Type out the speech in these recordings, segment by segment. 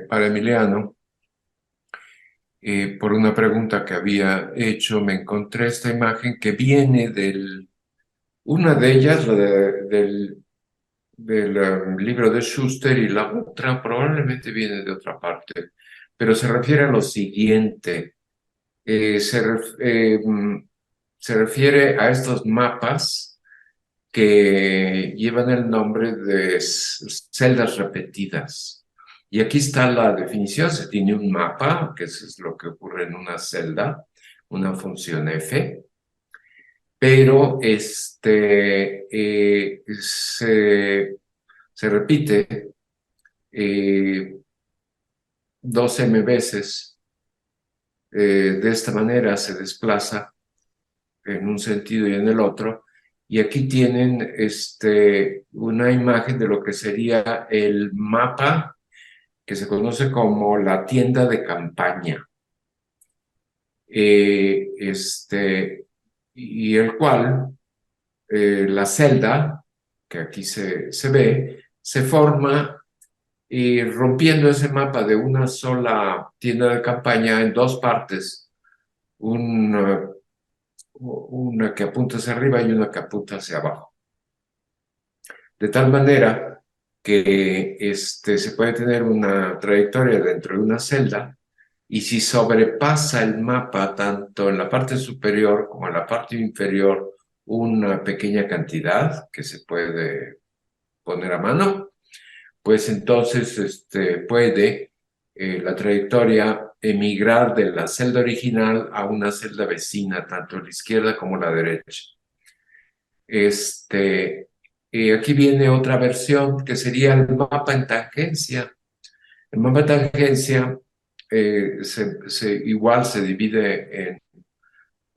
para Emiliano, por una pregunta que había hecho, me encontré esta imagen que viene una de ellas, del libro de Schuster, y la otra probablemente viene de otra parte, pero se refiere a lo siguiente. Se refiere a estos mapas que llevan el nombre de celdas repetidas. Y aquí está la definición: se tiene un mapa, que eso es lo que ocurre en una celda, una función f, pero se repite 2m veces. De esta manera se desplaza en un sentido y en el otro. Y aquí tienen una imagen de lo que sería el mapa que se conoce como la tienda de campaña. Y el cual, la celda, que aquí se ve, se forma rompiendo ese mapa de una sola tienda de campaña en dos partes. Una que apunta hacia arriba y una que apunta hacia abajo. De tal manera que se puede tener una trayectoria dentro de una celda, y si sobrepasa el mapa tanto en la parte superior como en la parte inferior una pequeña cantidad que se puede poner a mano, pues entonces puede la trayectoria emigrar de la celda original a una celda vecina, tanto a la izquierda como a la derecha. Aquí viene otra versión que sería el mapa en tangencia. El mapa en tangencia igual se divide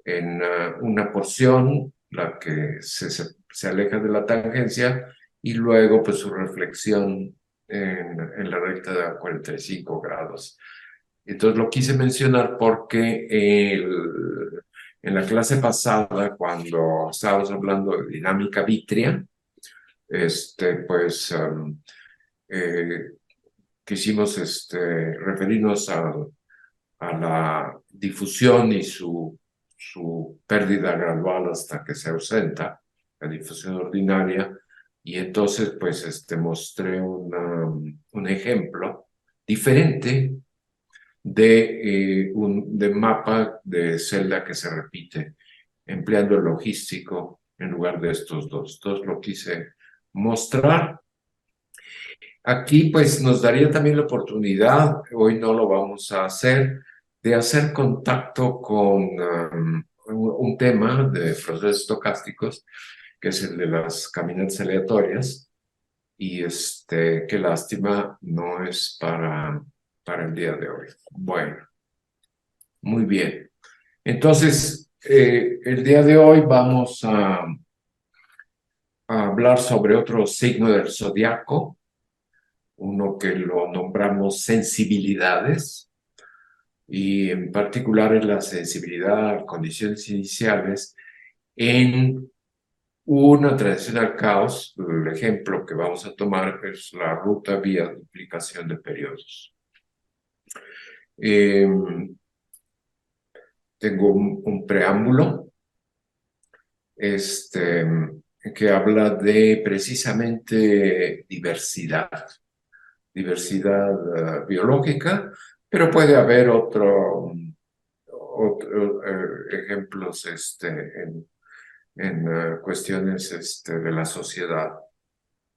en una porción, la que se aleja de la tangencia, y luego pues su reflexión en la recta de 45 grados. Entonces lo quise mencionar porque en la clase pasada, cuando estábamos hablando de dinámica vítrea, pues eh, quisimos referirnos a la difusión y su pérdida gradual hasta que se ausenta, la difusión ordinaria. Y entonces pues mostré un ejemplo diferente de mapa de celda que se repite, empleando el logístico en lugar de estos dos. Entonces lo quise mostrar. Aquí pues nos daría también la oportunidad, hoy no lo vamos a hacer, de hacer contacto con un tema de procesos estocásticos, que es el de las caminatas aleatorias. Y qué lástima, no es para el día de hoy. Bueno, muy bien. Entonces, el día de hoy vamos a hablar sobre otro signo del zodiaco, uno que lo nombramos sensibilidades, y en particular es la sensibilidad a condiciones iniciales en una transición al caos. El ejemplo que vamos a tomar es la ruta vía duplicación de periodos. Tengo un preámbulo que habla de precisamente diversidad biológica, pero puede haber ejemplos en cuestiones de la sociedad.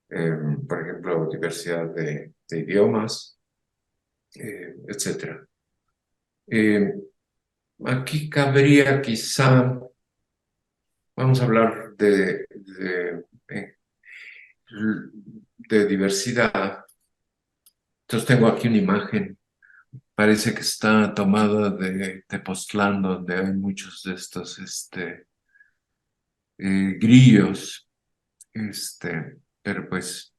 Por ejemplo, diversidad de idiomas, etc. Aquí cabría quizá, vamos a hablar de diversidad. Entonces tengo aquí una imagen, parece que está tomada de Tepoztlán, donde hay muchos de estos grillos. Pero pues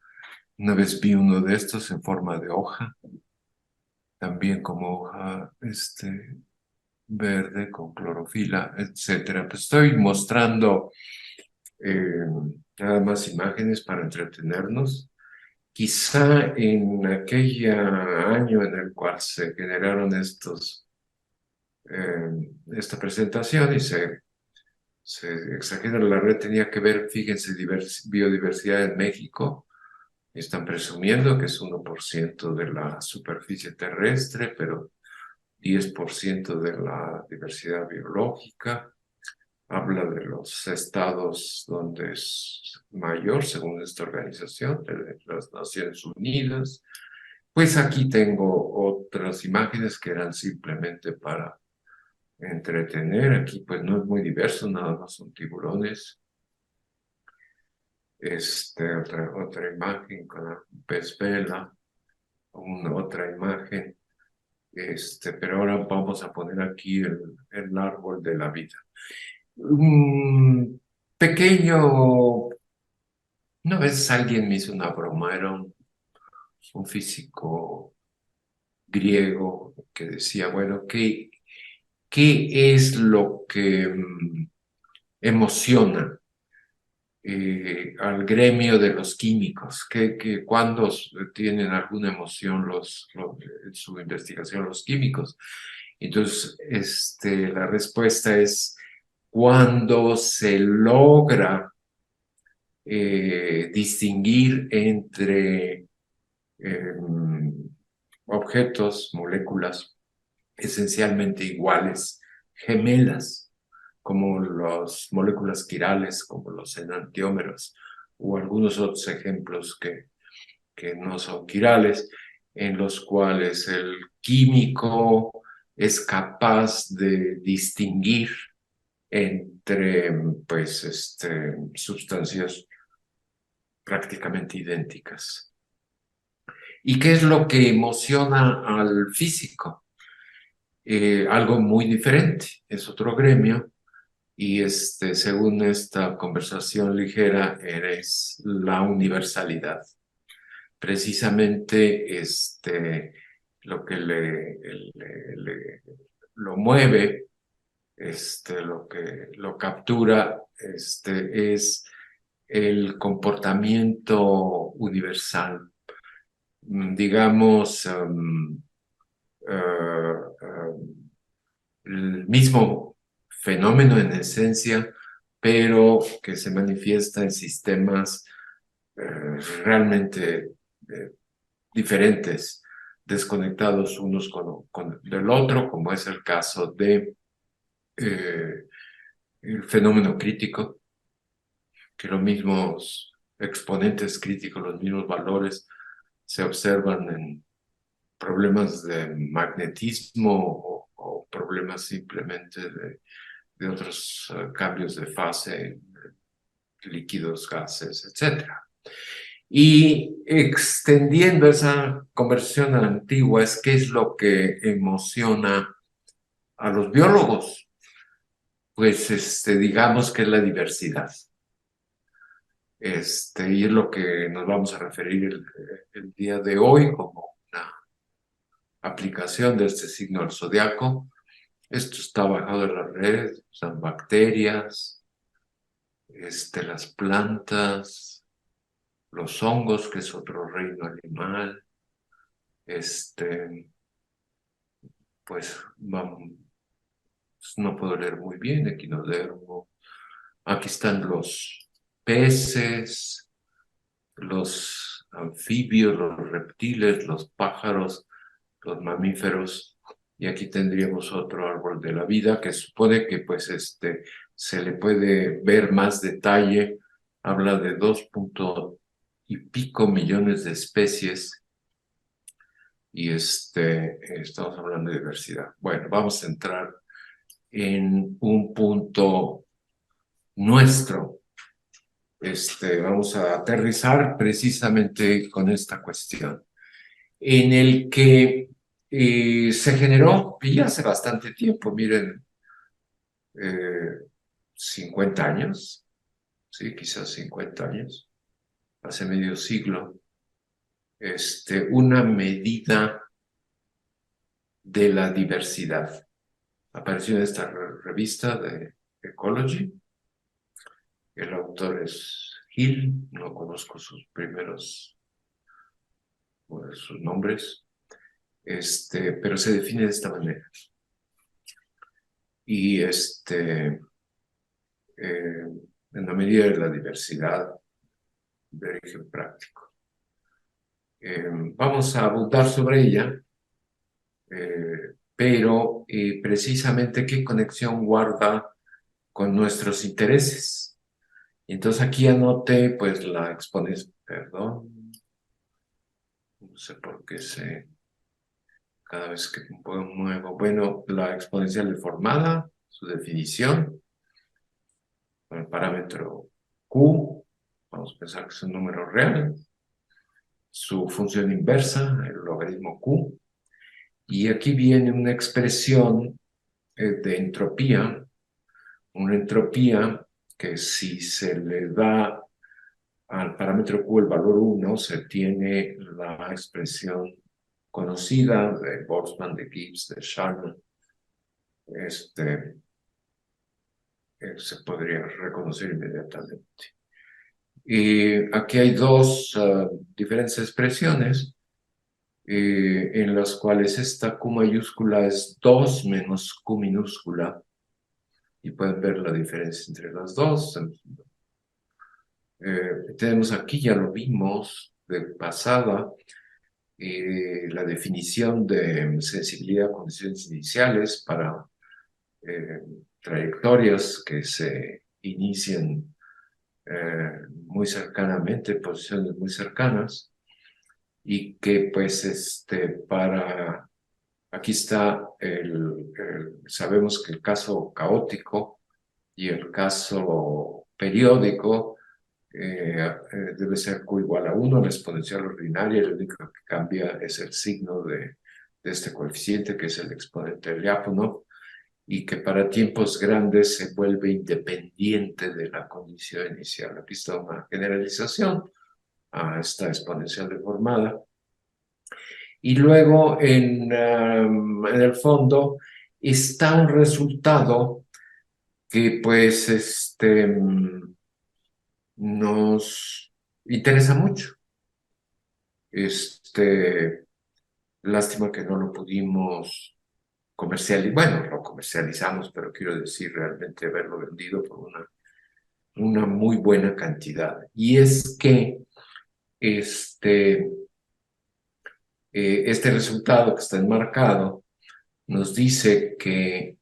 una vez vi uno de estos en forma de hoja, también como hoja verde con clorofila, etcétera. Pues estoy mostrando nada más imágenes para entretenernos. quizá en aquel año en el cual se generaron esta presentación y se exagera la red, tenía que ver, fíjense, biodiversidad en México. Están presumiendo que es 1% de la superficie terrestre, pero 10% de la diversidad biológica. Habla de los estados donde es mayor, según esta organización, de las Naciones Unidas. Pues aquí tengo otras imágenes que eran simplemente para entretener. Aquí pues no es muy diverso, nada más son tiburones. Otra imagen con un pez vela, otra imagen. Pero ahora vamos a poner aquí el árbol de la vida. Un pequeño, una vez alguien me hizo una broma, era un físico griego que decía, bueno, ¿qué es lo que emociona al gremio de los químicos? ¿Cuándo tienen alguna emoción en su investigación los químicos? Entonces, la respuesta es cuando se logra distinguir entre objetos, moléculas esencialmente iguales, gemelas, como las moléculas quirales, como los enantiómeros, o algunos otros ejemplos que no son quirales, en los cuales el químico es capaz de distinguir entre pues, sustancias prácticamente idénticas. ¿Y qué es lo que emociona al físico? Algo muy diferente, es otro gremio, y según esta conversación ligera, es la universalidad. Precisamente lo que lo mueve, lo que lo captura, es el comportamiento universal, digamos, el mismo fenómeno en esencia, pero que se manifiesta en sistemas realmente eh, diferentes, desconectados unos con del otro, como es el caso de el fenómeno crítico, que los mismos exponentes críticos, los mismos valores se observan en problemas de magnetismo o problemas simplemente de otros cambios de fase, líquidos, gases, etcétera. Y extendiendo esa conversación antigua, es qué es lo que emociona a los biólogos. Pues digamos que es la diversidad. Y es lo que nos vamos a referir el día de hoy como una aplicación de este signo del zodiaco. Esto está bajado en la red, son bacterias, las plantas, los hongos, que es otro reino animal, pues vamos, no puedo leer muy bien, equinodermo. Aquí están los peces, los anfibios, los reptiles, los pájaros, los mamíferos, y aquí tendríamos otro árbol de la vida que supone que pues se le puede ver más detalle, habla de 2 y pico millones de especies y estamos hablando de diversidad. Bueno, vamos a entrar en un punto nuestro. Vamos a aterrizar precisamente con esta cuestión, en el que se generó, y hace bastante tiempo, miren, 50 años, sí, quizás 50 años, hace medio siglo, una medida de la diversidad. Apareció en esta revista de Ecology. El autor es Hill, no conozco sus primeros por sus nombres, pero se define de esta manera. Y en la medida de la diversidad de origen práctico. Vamos a abundar sobre ella, pero precisamente qué conexión guarda con nuestros intereses. Y entonces aquí anoté pues la exponencia, perdón, no sé por qué cada vez que muevo, bueno, la exponencial deformada, su definición, con el parámetro Q, vamos a pensar que es un número real, su función inversa, el logaritmo Q, y aquí viene una expresión de entropía, una entropía que si se le da al parámetro Q el valor 1, se tiene la expresión conocida de Boltzmann, de Gibbs, de Sharman. Se podría reconocer inmediatamente. Y aquí hay dos diferentes expresiones en las cuales esta Q mayúscula es 2 menos Q minúscula, y pueden ver la diferencia entre las dos. Tenemos aquí, ya lo vimos de pasada, la definición de sensibilidad a condiciones iniciales para trayectorias que se inician muy cercanamente, posiciones muy cercanas, y que pues aquí está sabemos que el caso caótico y el caso periódico debe ser Q igual a 1, la exponencial ordinaria, lo único que cambia es el signo de este coeficiente, que es el exponente de Lyapunov, y que para tiempos grandes se vuelve independiente de la condición inicial. Aquí está una generalización a esta exponencial deformada. Y luego en el fondo está un resultado que pues nos interesa mucho. Lástima que no lo pudimos comercializar. Bueno, lo comercializamos, pero quiero decir realmente haberlo vendido por una muy buena cantidad. Y es que este resultado que está enmarcado nos dice que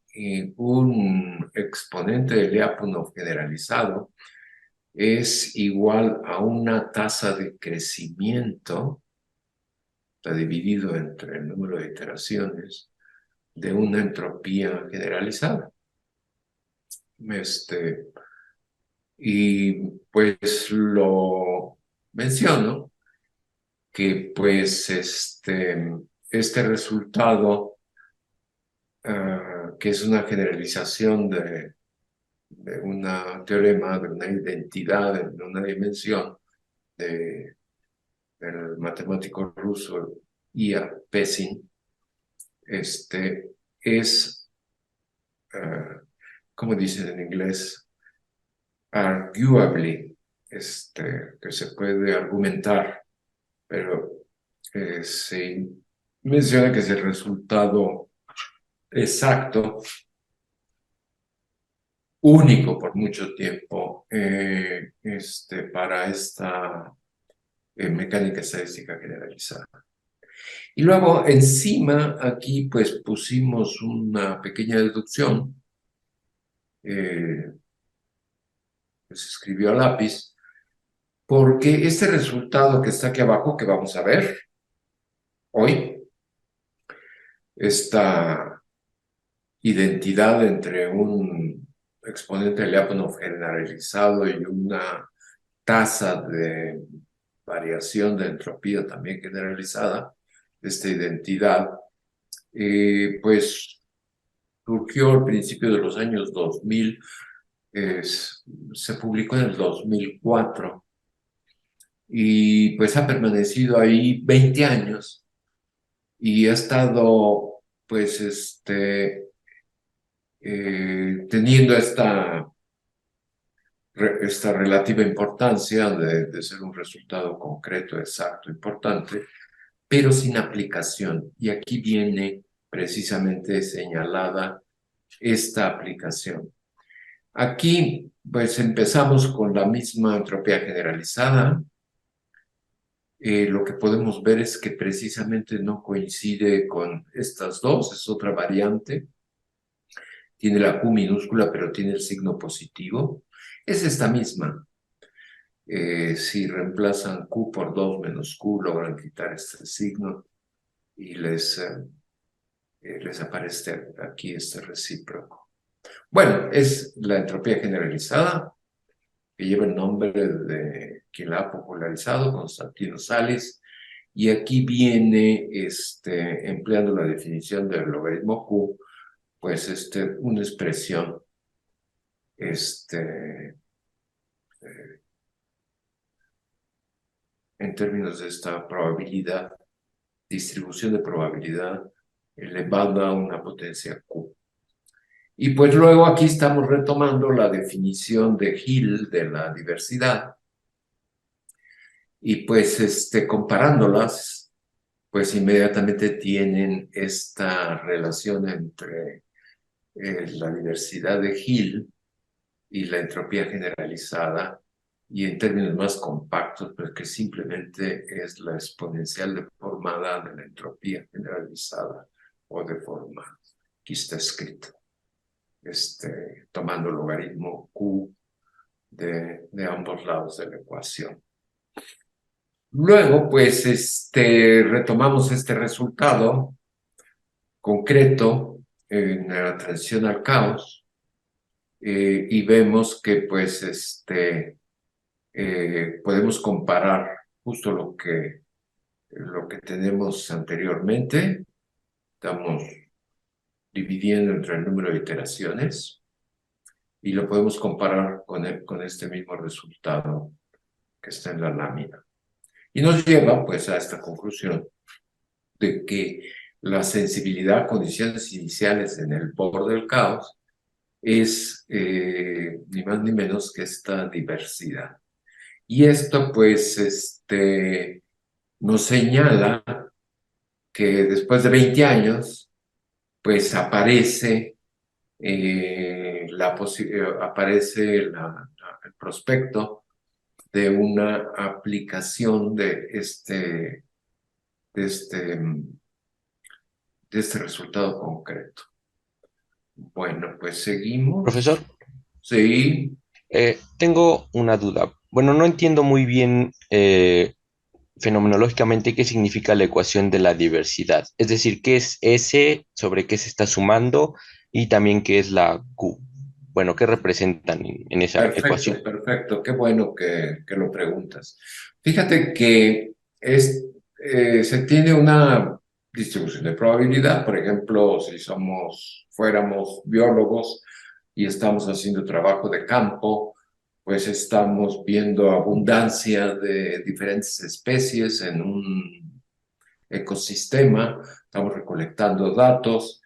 un exponente de Lyapunov generalizado es igual a una tasa de crecimiento, está dividido entre el número de iteraciones, de una entropía generalizada. Y pues lo menciono que pues este resultado, que es una generalización de un teorema, de una identidad, de una dimensión del matemático ruso Ia Pesin, es, como dicen en inglés, arguably, que se puede argumentar, pero se menciona que es el resultado exacto, único por mucho tiempo, para esta mecánica estadística generalizada. Y luego encima aquí pues pusimos una pequeña deducción, que se escribió a lápiz, porque este resultado que está aquí abajo, que vamos a ver hoy, esta identidad entre un exponente de Lyapunov generalizado y una tasa de variación de entropía también generalizada, esta identidad, pues surgió al principio de los años 2000, se publicó en el 2004 y pues ha permanecido ahí 20 años y ha estado pues teniendo esta relativa importancia de ser un resultado concreto, exacto, importante, pero sin aplicación. Y aquí viene precisamente señalada esta aplicación. Aquí, pues empezamos con la misma entropía generalizada. Lo que podemos ver es que precisamente no coincide con estas dos, es otra variante. Tiene la Q minúscula, pero tiene el signo positivo. Es esta misma. Si reemplazan Q por 2 menos Q, logran quitar este signo y les aparece aquí este recíproco. Bueno, es la entropía generalizada, que lleva el nombre de quien la ha popularizado, Constantino Sales, y aquí viene, empleando la definición del logaritmo Q, pues una expresión eh, en términos de esta probabilidad, distribución de probabilidad elevada a una potencia Q. Y pues luego aquí estamos retomando la definición de Hill de la diversidad y pues comparándolas, pues inmediatamente tienen esta relación entre la diversidad de Hill y la entropía generalizada, y en términos más compactos, pues que simplemente es la exponencial deformada de la entropía generalizada o deformada. Aquí está escrito, tomando el logaritmo Q de ambos lados de la ecuación. Luego, pues, retomamos este resultado concreto en la transición al caos, y vemos que, pues, podemos comparar justo lo que tenemos anteriormente. Estamos dividiendo entre el número de iteraciones y lo podemos comparar con este mismo resultado que está en la lámina. Y nos lleva, pues, a esta conclusión de que la sensibilidad a condiciones iniciales en el borde del caos es ni más ni menos que esta diversidad. Y esto, pues, nos señala que después de 20 años, pues aparece, el prospecto de una aplicación de este, de este resultado concreto. Bueno, pues Profesor, seguimos. Sí, tengo una duda. Bueno, no entiendo muy bien fenomenológicamente qué significa la ecuación de la diversidad. Es decir, qué es S, sobre qué se está sumando y también qué es la Q. Bueno, qué representan en esa ecuación. perfecto, perfecto. Qué bueno que lo preguntas. Fíjate que se tiene una distribución de probabilidad. Por ejemplo, si fuéramos biólogos y estamos haciendo trabajo de campo, pues estamos viendo abundancia de diferentes especies en un ecosistema, estamos recolectando datos,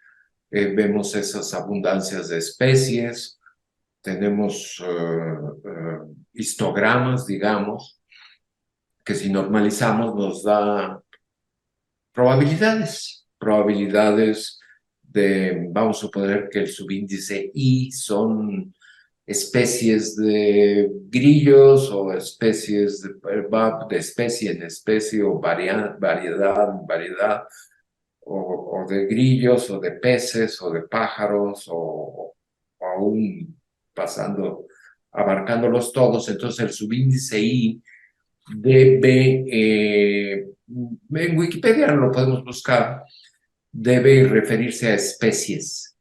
vemos esas abundancias de especies, tenemos histogramas, digamos, que si normalizamos nos da probabilidades vamos a suponer que el subíndice I son especies de grillos o especies de especie en especie o variedad en variedad, o de grillos o de peces o de pájaros o aún abarcándolos todos. Entonces el subíndice I debe, en Wikipedia lo podemos buscar, debe referirse a especies,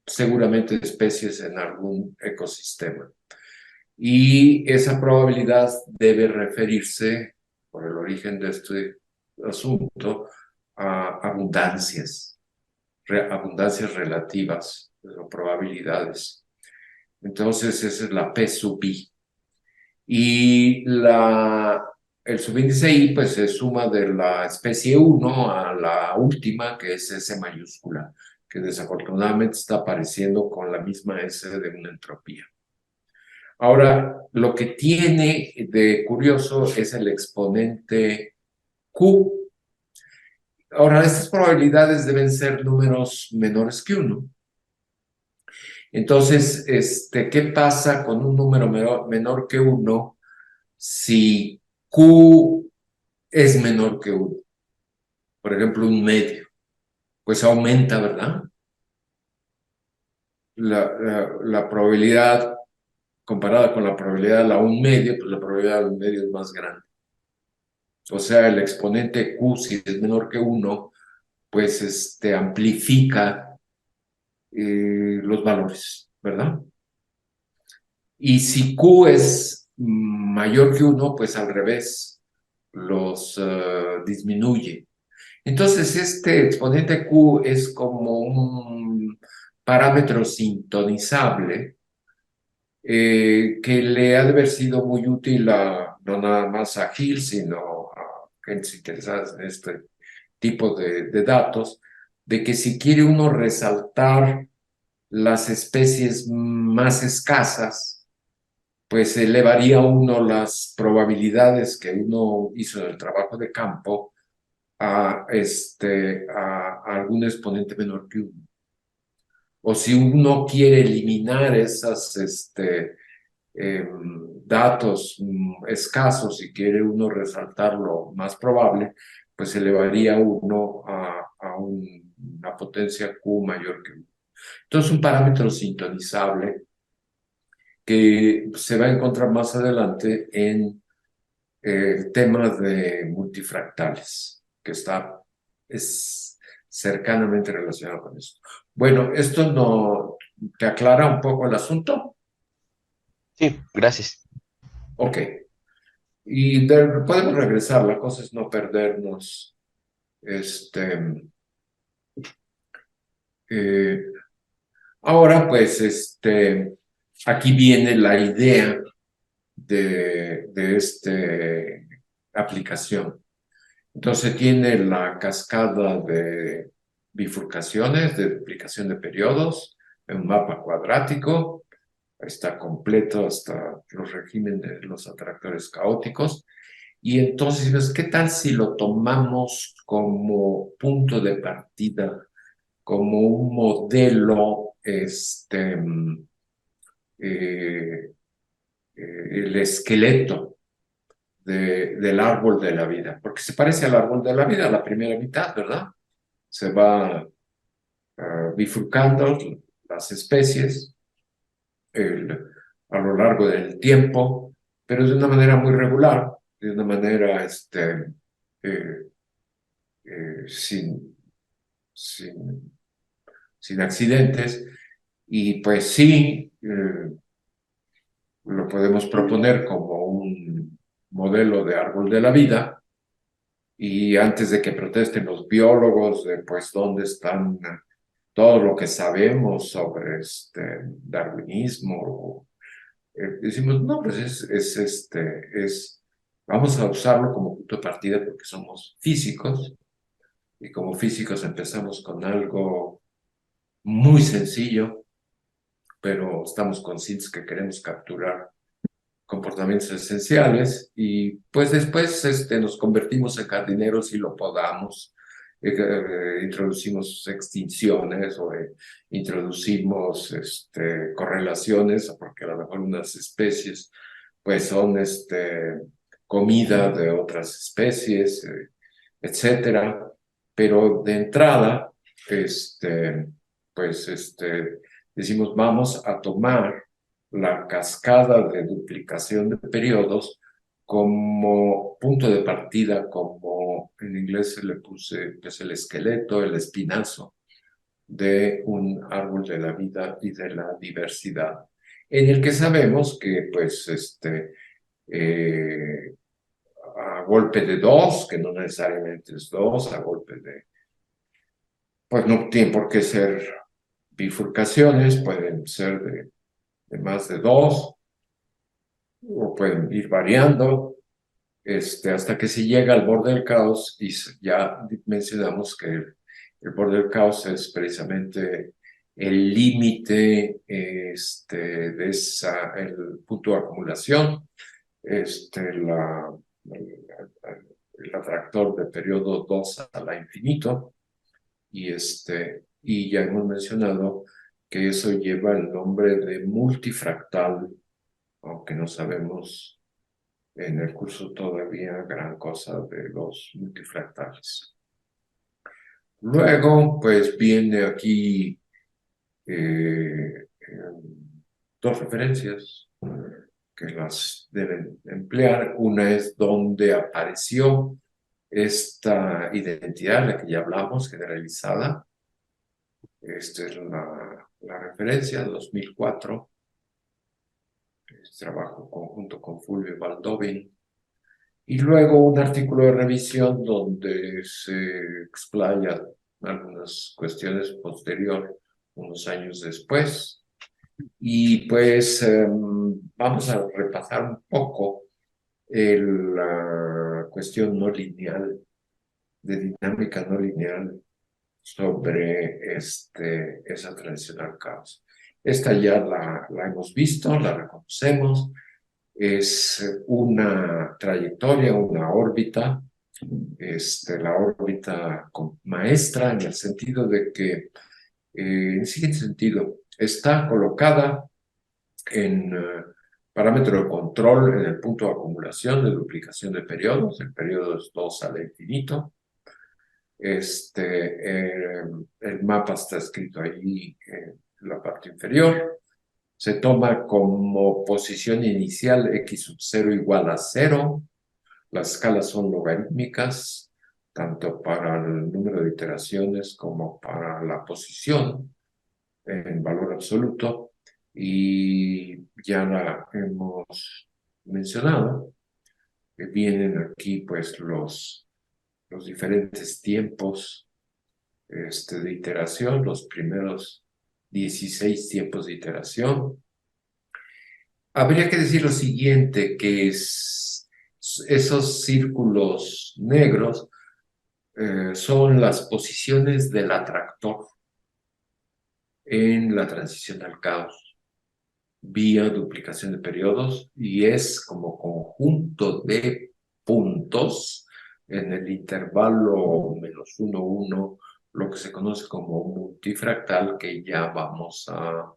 seguramente especies en algún ecosistema. Y esa probabilidad debe referirse, por el origen de este asunto, a abundancias relativas, o probabilidades. Entonces, esa es la P sub I. Y el subíndice I, pues, se suma de la especie 1 a la última, que es S mayúscula, que desafortunadamente está apareciendo con la misma S de una entropía. Ahora, lo que tiene de curioso es el exponente Q, Ahora, estas probabilidades deben ser números menores que 1. Entonces, ¿qué pasa con un número menor que 1 si Q es menor que 1? Por ejemplo, un medio. Pues aumenta, ¿verdad? La probabilidad comparada con la probabilidad de la un medio, pues la probabilidad de un medio es más grande. O sea, el exponente Q, si es menor que 1, pues amplifica los valores, ¿verdad? Y si Q es mayor que 1, pues al revés, los disminuye. Entonces, este exponente Q es como un parámetro sintonizable que le ha de haber sido muy útil no nada más a Hill, sino a gentes interesadas en este tipo de datos, de que si quiere uno resaltar las especies más escasas, pues elevaría uno las probabilidades que uno hizo en el trabajo de campo a algún exponente menor que 1. O si uno quiere eliminar esas datos escasos y quiere uno resaltar lo más probable, pues elevaría uno a una potencia Q mayor que 1. Entonces, un parámetro sintonizable que se va a encontrar más adelante en temas de multifractales, que es cercanamente relacionado con esto. Bueno, ¿esto no te aclara un poco el asunto? Sí, gracias. Ok. Y podemos regresar, la cosa es no perdernos. Eh, Ahora, pues, aquí viene la idea de esta aplicación. Entonces tiene la cascada de bifurcaciones, de duplicación de periodos, un mapa cuadrático, está completo hasta los regímenes de los atractores caóticos. Y entonces, pues, ¿qué tal si lo tomamos como punto de partida, como un modelo, eh, el esqueleto del árbol de la vida? Porque se parece al árbol de la vida, la primera mitad, ¿verdad? Se va bifurcando las especies a lo largo del tiempo, pero de una manera muy regular, de una manera eh, sin, sin, sin accidentes. Y pues sí, lo podemos proponer como un modelo de árbol de la vida. Y antes de que protesten los biólogos de pues dónde están todo lo que sabemos sobre darwinismo, decimos, no, pues vamos a usarlo como punto de partida porque somos físicos y como físicos empezamos con algo muy sencillo, pero estamos conscientes que queremos capturar comportamientos esenciales y pues después nos convertimos en jardineros y lo podamos, introducimos extinciones o introducimos correlaciones, porque a lo mejor unas especies pues son comida de otras especies, etcétera, pero de entrada, pues decimos vamos a tomar la cascada de duplicación de periodos como punto de partida, como en inglés se le puse, pues el esqueleto, el espinazo de un árbol de la vida y de la diversidad, en el que sabemos que, pues, eh, a golpe de dos, que no necesariamente es dos, a golpe de, pues no tiene por qué ser bifurcaciones, pueden ser de más de dos, o pueden ir variando, hasta que se llega al borde del caos y ya mencionamos que el borde del caos es precisamente el límite el punto de acumulación, la el atractor de periodo 2 a la infinito, y ya hemos mencionado que eso lleva el nombre de multifractal, aunque no sabemos en el curso todavía gran cosa de los multifractales. Luego, pues viene aquí dos referencias que las deben emplear. Una es donde apareció esta identidad, la que ya hablamos, generalizada. Esta es la referencia, 2004. Es trabajo conjunto con Fulvio Baldovin. Y luego un artículo de revisión donde se explaya algunas cuestiones posterior, unos años después. Y pues vamos a repasar un poco la cuestión no lineal, de dinámica no lineal sobre esa tradicional causa. Esta ya la hemos visto, la reconocemos, es una trayectoria, una órbita, la órbita maestra en el sentido de que, en el siguiente sentido, está colocada en parámetro de control en el punto de acumulación de duplicación de periodos, el periodo es 2 al infinito. El mapa está escrito ahí en la parte inferior. Se toma como posición inicial x sub 0 igual a 0. Las escalas son logarítmicas, tanto para el número de iteraciones como para la posición en valor absoluto. Y ya la hemos mencionado, que vienen aquí pues los diferentes tiempos de iteración, los primeros 16 tiempos de iteración. Habría que decir lo siguiente, que esos círculos negros son las posiciones del atractor en la transición al caos vía duplicación de periodos, y es como conjunto de puntos en el intervalo -1, 1, lo que se conoce como multifractal, que ya vamos a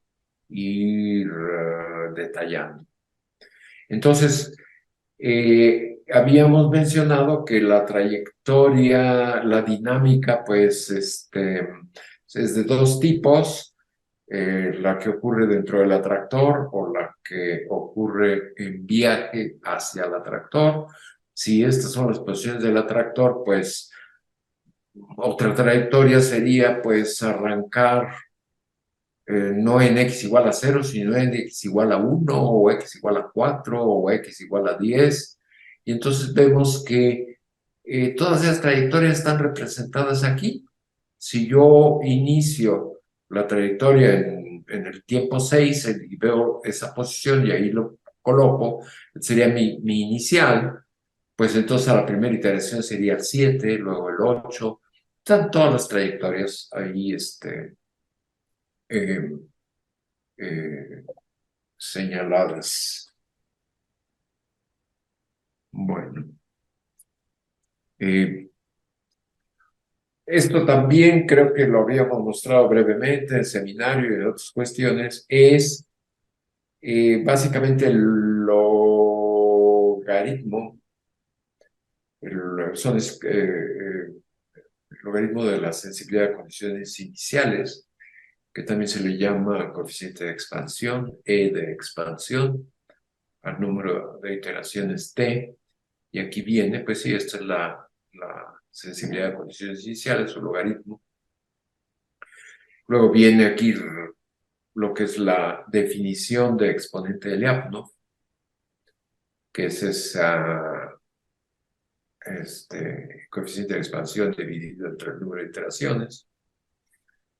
ir detallando. Entonces, habíamos mencionado que la trayectoria, la dinámica, pues, es de dos tipos. La que ocurre dentro del atractor o la que ocurre en viaje hacia el atractor. Si estas son las posiciones del atractor, pues otra trayectoria sería pues arrancar no en x igual a 0, sino en x igual a 1 o x igual a 4 o x igual a 10. Y entonces vemos que todas esas trayectorias están representadas aquí. Si yo inicio la trayectoria en el tiempo 6 y veo esa posición y ahí lo coloco, sería mi inicial, pues entonces a la primera iteración sería el 7, luego el 8. Están todas las trayectorias ahí eh, eh, señaladas. Bueno, eh, esto también creo que lo habíamos mostrado brevemente en el seminario y en otras cuestiones, es básicamente el logaritmo, el logaritmo de la sensibilidad a condiciones iniciales, que también se le llama coeficiente de expansión, E de expansión, al número de iteraciones T. Y aquí viene, pues sí, esta es la sensibilidad a condiciones iniciales, su logaritmo. Luego viene aquí lo que es la definición de exponente de Lyapunov, que es esa coeficiente de expansión dividido entre el número de iteraciones.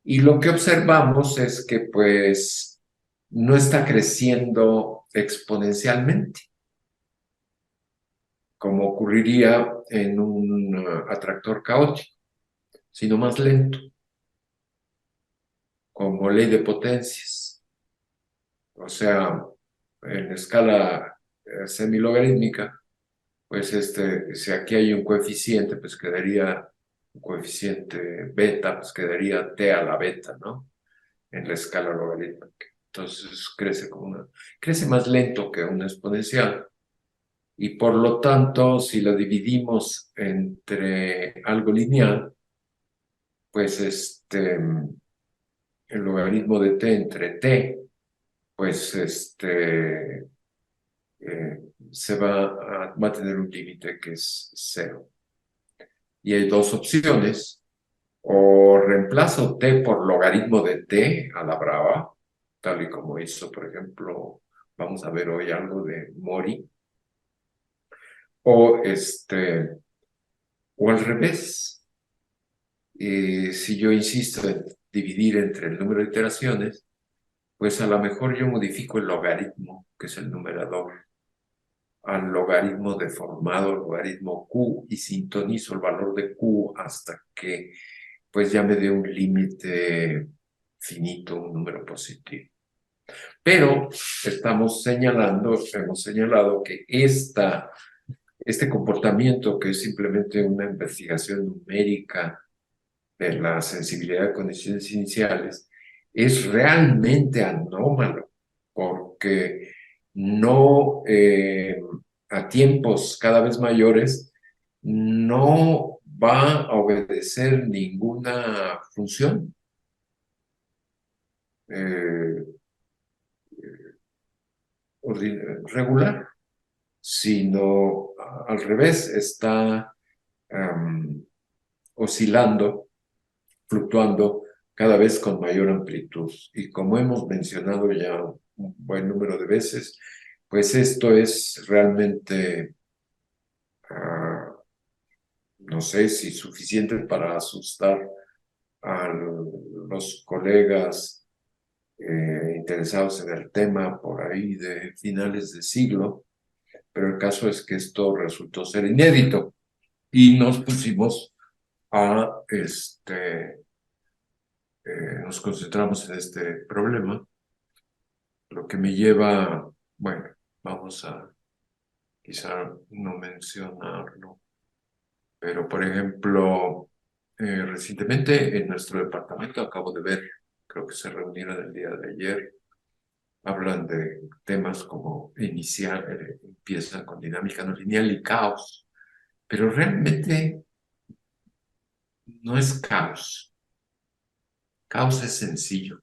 Y lo que observamos es que pues no está creciendo exponencialmente, como ocurriría en un atractor caótico, sino más lento, como ley de potencias. O sea, en escala semilogarítmica, pues si aquí hay un coeficiente, pues quedaría un coeficiente beta, pues quedaría t a la beta, ¿no? En la escala logarítmica. Entonces crece más lento que una exponencial. Y por lo tanto, si la dividimos entre algo lineal, pues el logaritmo de t entre t, pues va a tener un límite que es cero. Y hay dos opciones: o reemplazo t por logaritmo de t a la brava, tal y como hizo, por ejemplo, vamos a ver hoy algo de Mori, o o al revés. Si yo insisto en dividir entre el número de iteraciones, pues a lo mejor yo modifico el logaritmo, que es el numerador, al logaritmo deformado, al logaritmo q, y sintonizo el valor de q hasta que pues ya me dé un límite finito, un número positivo. Pero hemos señalado que este comportamiento, que es simplemente una investigación numérica de la sensibilidad de condiciones iniciales, es realmente anómalo, porque no, a tiempos cada vez mayores, no va a obedecer ninguna función eh, regular, sino al revés, está oscilando, fluctuando cada vez con mayor amplitud. Y como hemos mencionado ya un buen número de veces, pues esto es realmente, no sé si suficiente para asustar a los colegas interesados en el tema por ahí de finales de siglo, pero el caso es que esto resultó ser inédito y nos pusimos a nos concentramos en este problema, lo que me lleva, bueno, vamos a quizá no mencionarlo, pero por ejemplo, recientemente en nuestro departamento acabo de ver, creo que se reunieron el día de ayer, hablan de temas como empiezan con dinámica no lineal y caos, pero realmente no es caos. Caos es sencillo.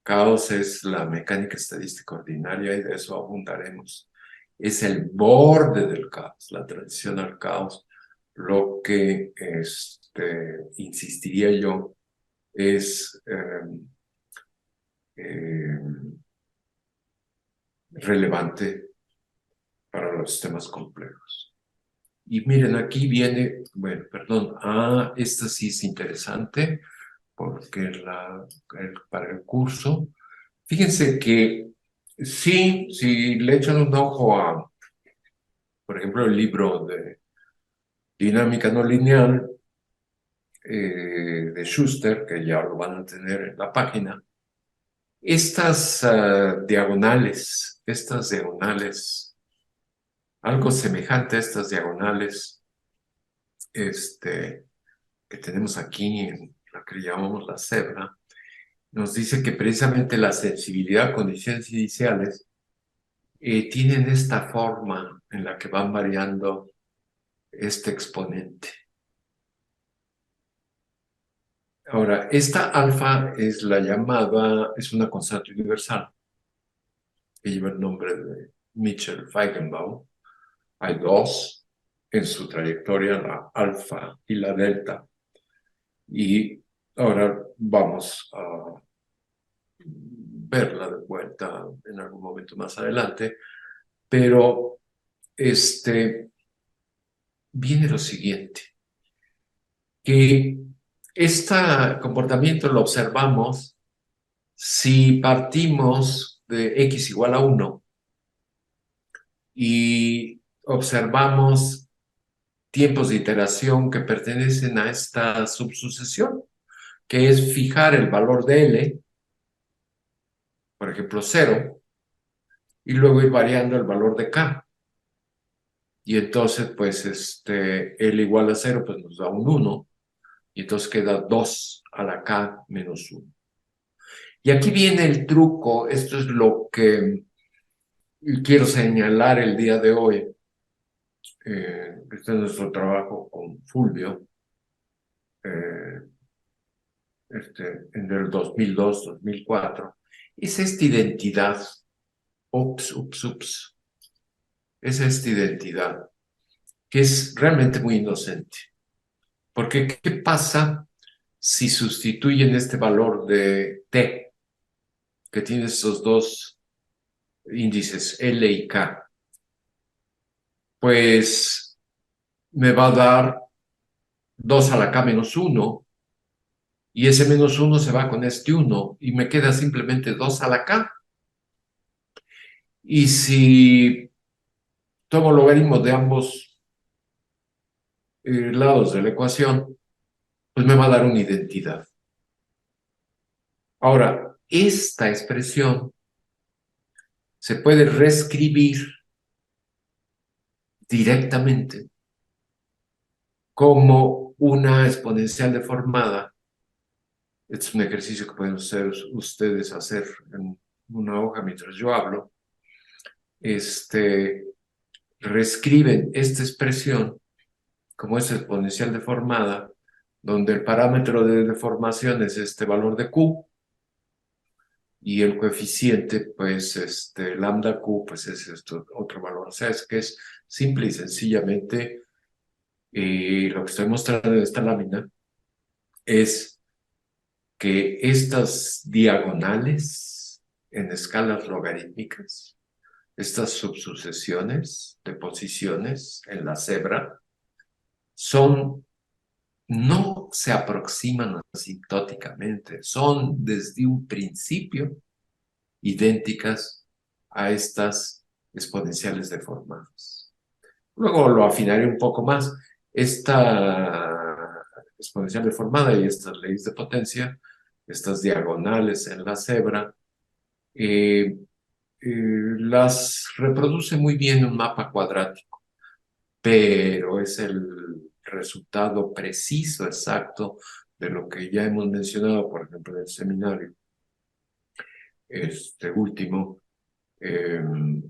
Caos es la mecánica estadística ordinaria y de eso abundaremos. Es el borde del caos, la transición al caos. Lo que insistiría yo es eh, relevante para los sistemas complejos. Y miren, aquí viene, bueno, perdón, esta sí es interesante porque para el curso, fíjense que sí, si le echan un ojo a, por ejemplo, el libro de dinámica no lineal de Schuster, que ya lo van a tener en la página, estas diagonales, algo semejante a estas diagonales que tenemos aquí en la que llamamos la cebra, nos dice que precisamente la sensibilidad a condiciones iniciales tienen esta forma en la que van variando este exponente. Ahora, esta alfa es es una constante universal que lleva el nombre de Mitchell Feigenbaum. Hay dos en su trayectoria, la alfa y la delta. Y ahora vamos a verla de vuelta en algún momento más adelante, pero viene lo siguiente, que este comportamiento lo observamos si partimos de x igual a 1 y observamos tiempos de iteración que pertenecen a esta subsucesión, que es fijar el valor de L, por ejemplo 0, y luego ir variando el valor de K. y entonces pues L igual a 0 pues nos da un 1, y entonces queda 2 a la K menos 1. Y aquí viene el truco, esto es lo que quiero señalar el día de hoy. Este es nuestro trabajo con Fulvio, eh, en el 2002-2004, es esta identidad, es esta identidad, que es realmente muy inocente. Porque, ¿qué pasa si sustituyen este valor de T, que tiene estos dos índices, L y K? Pues me va a dar 2 a la K menos 1, y ese menos 1 se va con este 1, y me queda simplemente 2 a la K. Y si tomo logaritmo de ambos lados de la ecuación, pues me va a dar una identidad. Ahora, esta expresión se puede reescribir directamente como una exponencial deformada. Es un ejercicio que pueden ustedes hacer en una hoja mientras yo hablo. Reescriben esta expresión como esa exponencial deformada, donde el parámetro de deformación es este valor de Q, y el coeficiente, pues, lambda Q, pues es otro valor. O sea, es que es simple y sencillamente lo que estoy mostrando en esta lámina es que estas diagonales en escalas logarítmicas, estas subsucesiones de posiciones en la cebra, no se aproximan asintóticamente, son desde un principio idénticas a estas exponenciales deformadas. Luego lo afinaré un poco más. Esta exponencial deformada y estas leyes de potencia, estas diagonales en la cebra, las reproduce muy bien un mapa cuadrático, pero es el resultado preciso, exacto, de lo que ya hemos mencionado, por ejemplo, en el seminario último, el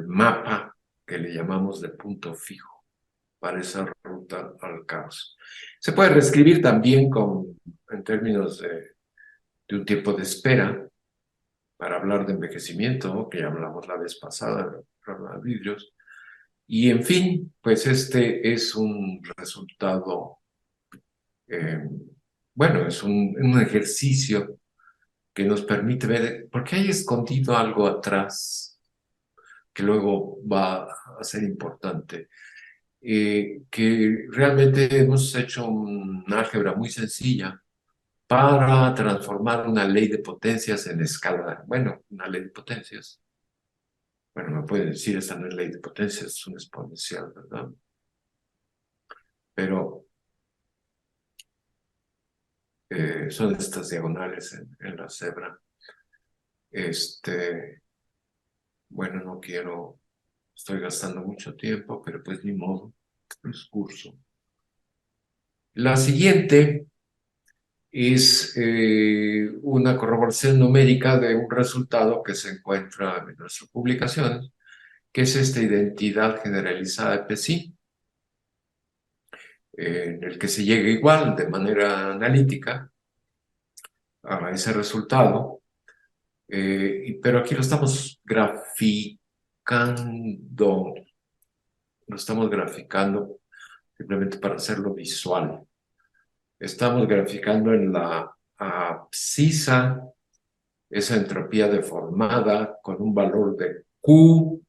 mapa que le llamamos de punto fijo para esa ruta al caos. Se puede reescribir también en términos de un tiempo de espera, para hablar de envejecimiento, ¿no?, que ya hablamos la vez pasada en el programa de vidrios. Y en fin, pues este es un resultado, bueno, es un ejercicio que nos permite ver por qué hay escondido algo atrás que luego va a ser importante. Que realmente hemos hecho una álgebra muy sencilla para transformar una ley de potencias en escala. Bueno, una ley de potencias. Bueno, me pueden decir, esta no es ley de potencias, es una exponencial, ¿verdad? Pero son estas diagonales en la cebra. Bueno, no quiero, estoy gastando mucho tiempo, pero pues ni modo, es curso. La siguiente es una corroboración numérica de un resultado que se encuentra en nuestras publicaciones, que es esta identidad generalizada de Pesí, en el que se llega igual de manera analítica a ese resultado, pero aquí lo estamos graficando simplemente para hacerlo visual. Estamos graficando en la abscisa esa entropía deformada con un valor de Q,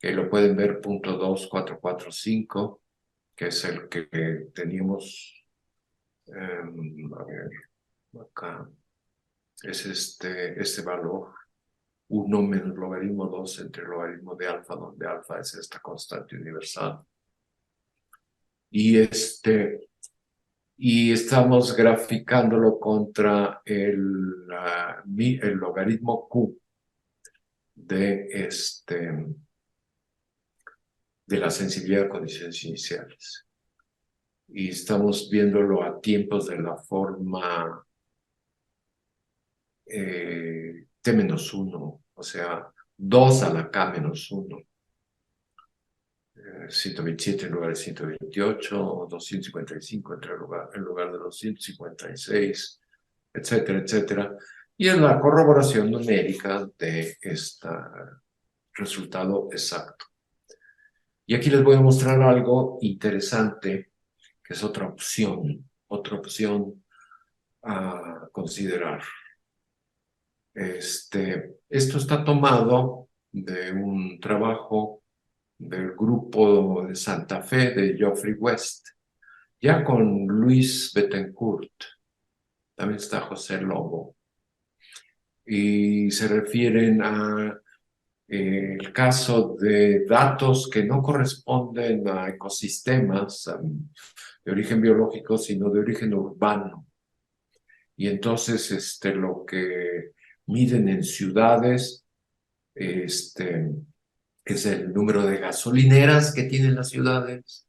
que lo pueden ver, 0.2445, que es el que teníamos, a ver, acá, es este valor, 1 menos logaritmo 2 entre logaritmo de alfa, donde alfa es esta constante universal. Y estamos graficándolo contra el logaritmo Q de de la sensibilidad a condiciones iniciales. Y estamos viéndolo a tiempos de la forma T-1, o sea, 2 a la K-1. 127 en lugar de 128, o 255 en lugar de 256, etcétera, etcétera. Y es la corroboración numérica de este resultado exacto. Y aquí les voy a mostrar algo interesante, que es otra opción a considerar. Esto está tomado de un trabajo del grupo de Santa Fe de Geoffrey West, ya con Luis Bettencourt, también está José Lobo, y se refieren a el caso de datos que no corresponden a ecosistemas de origen biológico, sino de origen urbano. Y entonces lo que miden en ciudades es el número de gasolineras que tienen las ciudades,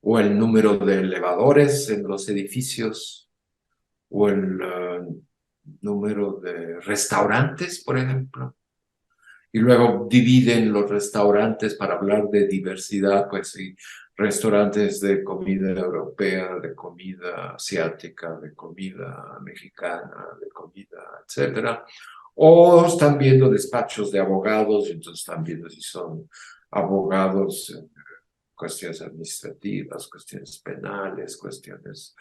o el número de elevadores en los edificios, o el número de restaurantes, por ejemplo. Y luego dividen los restaurantes para hablar de diversidad, pues sí, restaurantes de comida europea, de comida asiática, de comida mexicana, de comida, etcétera. O están viendo despachos de abogados, y entonces están viendo si son abogados en cuestiones administrativas, cuestiones penales, cuestiones,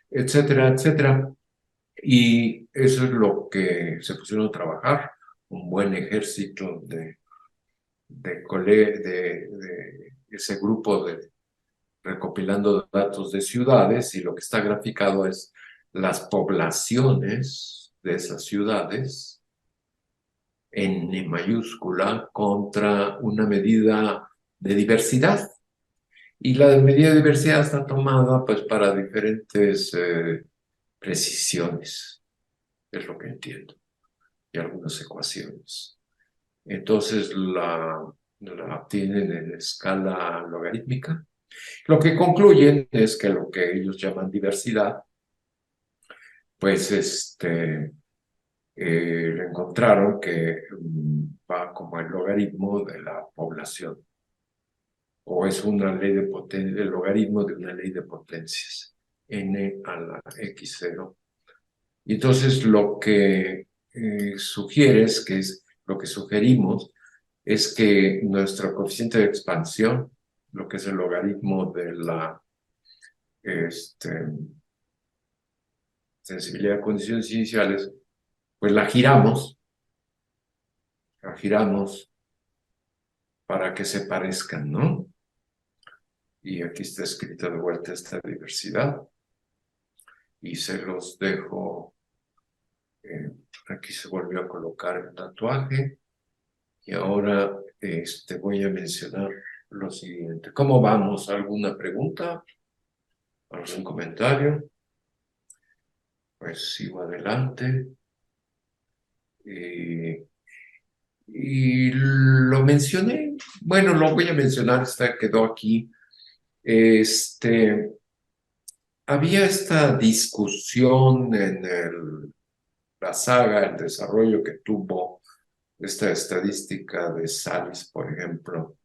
etcétera, etcétera. Y eso es lo que se pusieron a trabajar, un buen ejército de ese grupo recopilando datos de ciudades, y lo que está graficado es las poblaciones de esas ciudades en mayúscula contra una medida de diversidad. Y la medida de diversidad está tomada pues para diferentes precisiones, es lo que entiendo, y algunas ecuaciones. Entonces la tienen en escala logarítmica. Lo que concluyen es que lo que ellos llaman diversidad, pues encontraron que va como el logaritmo de la población, o es una ley de potencia, el logaritmo de una ley de potencias, n a la x0. Y entonces lo que sugiere es que lo que sugerimos es que nuestro coeficiente de expansión, lo que es el logaritmo de la sensibilidad a condiciones iniciales, pues la giramos para que se parezcan, ¿no? Y aquí está escrita de vuelta esta diversidad, y se los dejo, aquí se volvió a colocar el tatuaje, y ahora voy a mencionar lo siguiente. ¿Cómo vamos? ¿Alguna pregunta? ¿Algún comentario? Pues sigo adelante. Y lo mencioné, bueno, lo voy a mencionar, quedó aquí. Había esta discusión en la saga, el desarrollo que tuvo esta estadística de Salis, por ejemplo.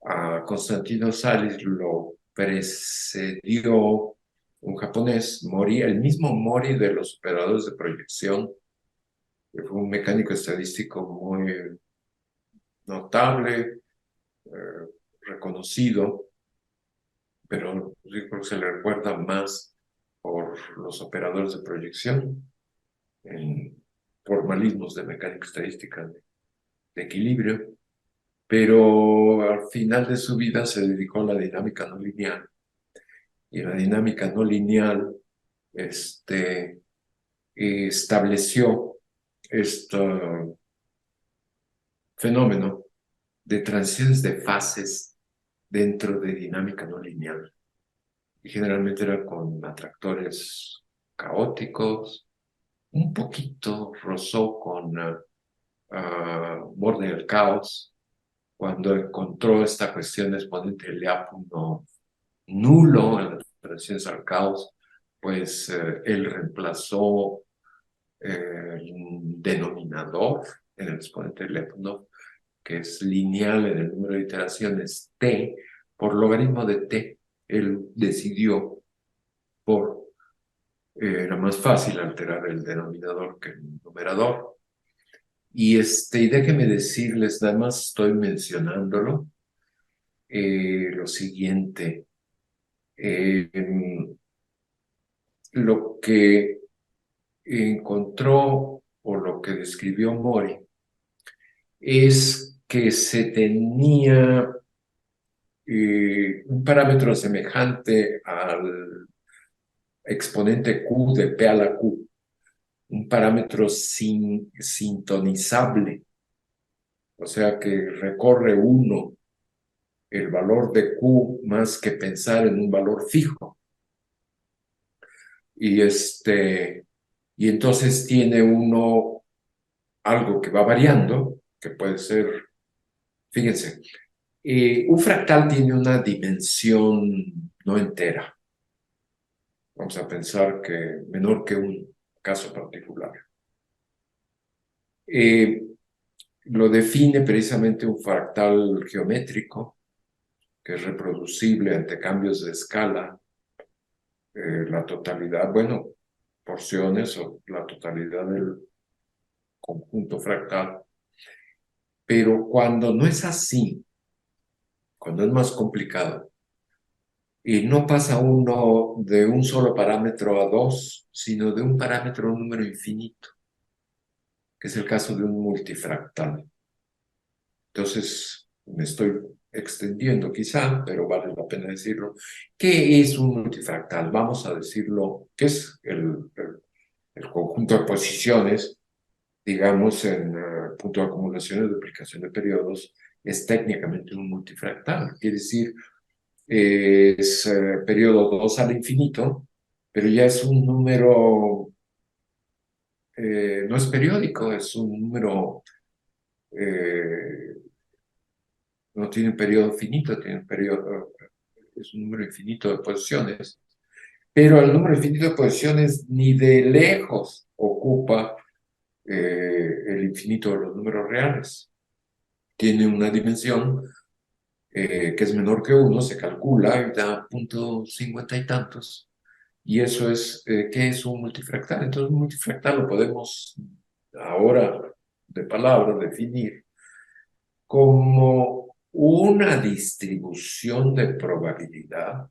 A Constantino Salis lo precedió un japonés, Mori, el mismo Mori de los operadores de proyección, que fue un mecánico estadístico muy notable, reconocido, pero yo creo que se le recuerda más por los operadores de proyección, en formalismos de mecánica estadística de equilibrio, pero al final de su vida se dedicó a la dinámica no lineal. Y la dinámica no lineal estableció este fenómeno de transiciones de fases dentro de dinámica no lineal. Y generalmente era con atractores caóticos, un poquito rozó con borde del caos, cuando encontró esta cuestión de exponente de Lyapunov nulo en las operaciones al caos, pues él reemplazó el denominador en el exponente de Lyapunov, que es lineal en el número de iteraciones t, por logaritmo de t. Él decidió era más fácil alterar el denominador que el numerador. Y déjenme decirles, nada más estoy mencionándolo, lo siguiente. Lo que encontró o lo que describió Mori es que se tenía un parámetro semejante al exponente Q de P a la Q, un parámetro sintonizable, o sea que recorre uno el valor de Q más que pensar en un valor fijo. Y, y entonces tiene uno algo que va variando, que puede ser, fíjense, un fractal tiene una dimensión no entera. Vamos a pensar que menor que un caso particular. Lo define precisamente un fractal geométrico, que es reproducible ante cambios de escala, la totalidad, bueno, porciones o la totalidad del conjunto fractal. Pero cuando no es así, cuando es más complicado, y no pasa uno de un solo parámetro a dos, sino de un parámetro a un número infinito, que es el caso de un multifractal. Entonces, me estoy extendiendo quizá, pero vale la pena decirlo. ¿Qué es un multifractal? Vamos a decirlo, ¿qué es el conjunto de posiciones, digamos, en punto de acumulación y duplicación de periodos? Es técnicamente un multifractal. Quiere decir, es periodo 2 al infinito, pero ya es un número, no es periódico, es un número, no tiene un periodo finito, tiene un periodo, es un número infinito de posiciones, pero el número infinito de posiciones ni de lejos ocupa el infinito de los números reales. Tiene una dimensión que es menor que 1, se calcula y da 0.50 y tantos. Y eso es, ¿qué es un multifractal? Entonces, un multifractal lo podemos ahora de palabra definir como una distribución de probabilidad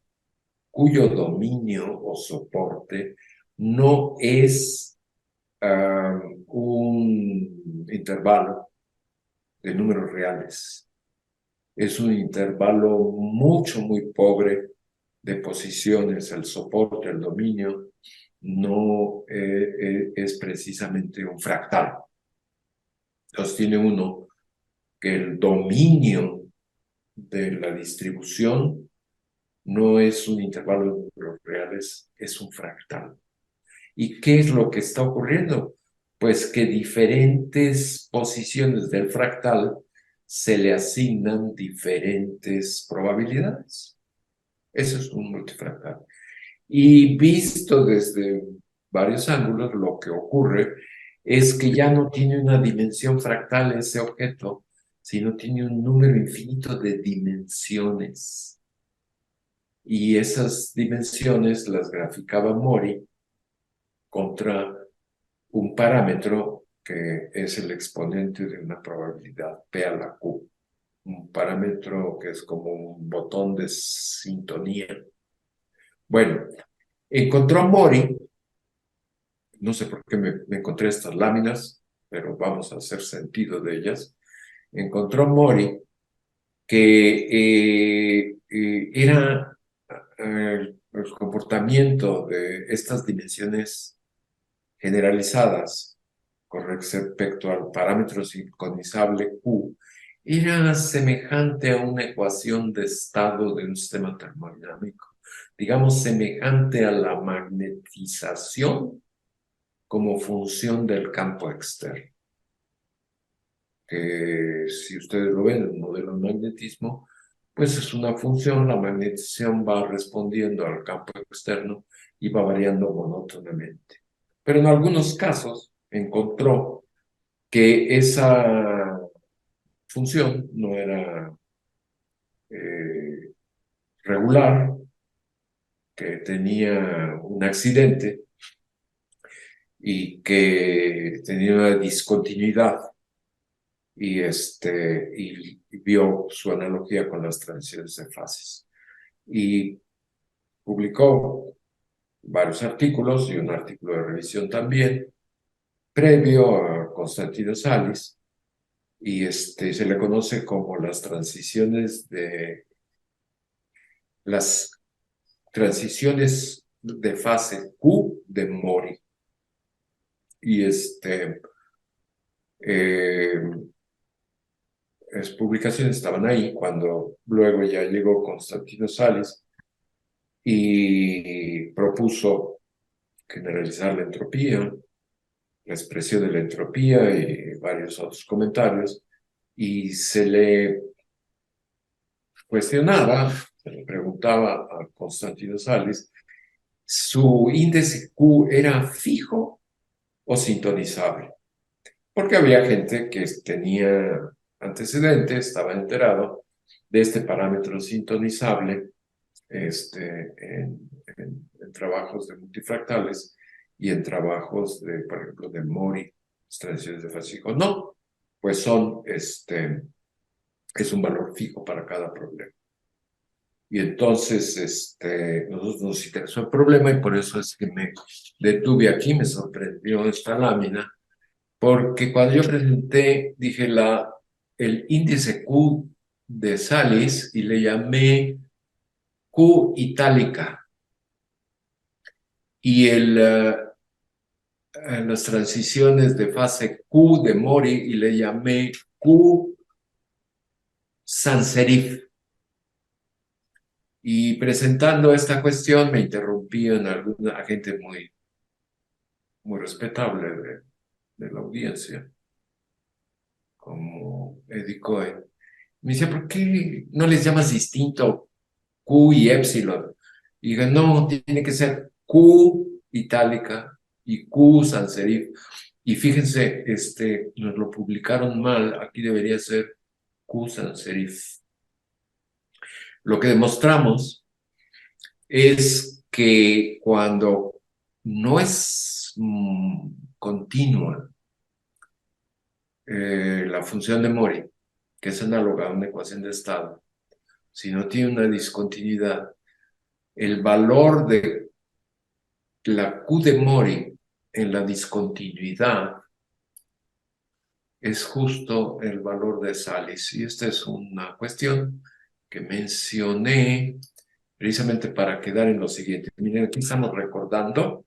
cuyo dominio o soporte no es un intervalo de números reales. Es un intervalo muy pobre de posiciones. El soporte, el dominio, no es precisamente un fractal. Entonces tiene uno que el dominio de la distribución no es un intervalo de números reales, es un fractal. ¿Y qué es lo que está ocurriendo? Pues que diferentes posiciones del fractal se le asignan diferentes probabilidades. Eso es un multifractal. Y visto desde varios ángulos, lo que ocurre es que ya no tiene una dimensión fractal ese objeto, sino tiene un número infinito de dimensiones. Y esas dimensiones las graficaba Mori contra un parámetro que es el exponente de una probabilidad P a la Q. Un parámetro que es como un botón de sintonía. Bueno, encontró Mori, no sé por qué me encontré estas láminas, pero vamos a hacer sentido de ellas. Encontró Mori que era el comportamiento de estas dimensiones generalizadas con respecto al parámetro sincronizable Q era semejante a una ecuación de estado de un sistema termodinámico, digamos, semejante a la magnetización como función del campo externo. que si ustedes lo ven en el modelo de magnetismo, pues es una función, la magnetización va respondiendo al campo externo y va variando monótonamente. Pero en algunos casos encontró que esa función no era regular, que tenía un accidente y que tenía una discontinuidad y vio su analogía con las transiciones de fases. Y publicó varios artículos y un artículo de revisión también, previo a Constantino Sales, y se le conoce como las transiciones de fase Q de Mori. Y eh, las publicaciones estaban ahí cuando luego ya llegó Constantino Sales y propuso generalizar la entropía, la expresión de la entropía y varios otros comentarios, y se le cuestionaba, se le preguntaba a Constantino Sales, ¿su índice Q era fijo o sintonizable? Porque había gente que tenía antecedentes, estaba enterado de este parámetro sintonizable en trabajos de multifractales y en trabajos de, por ejemplo, de Mori, transiciones de Fasico. No, pues es un valor fijo para cada problema. Y entonces nosotros nos interesó el problema y por eso es que me detuve aquí, me sorprendió esta lámina, porque cuando yo presenté, dije el índice Q de Sales y le llamé Q itálica. Y las transiciones de fase Q de Mori y le llamé Q sans serif. Y presentando esta cuestión me interrumpí en alguna gente muy respetable de la audiencia, como Eddie Cohen. Me decía, ¿por qué no les llamas distinto Q y Epsilon? Y dije, no, tiene que ser Q itálica y Q sans serif. Y fíjense, nos lo publicaron mal, aquí debería ser Q sans serif. Lo que demostramos es que cuando no es continua la función de Mori, que es análoga a una ecuación de estado, si no tiene una discontinuidad, el valor de la Q de Mori en la discontinuidad es justo el valor de Sales. Y esta es una cuestión que mencioné precisamente para quedar en lo siguiente. Miren, aquí estamos recordando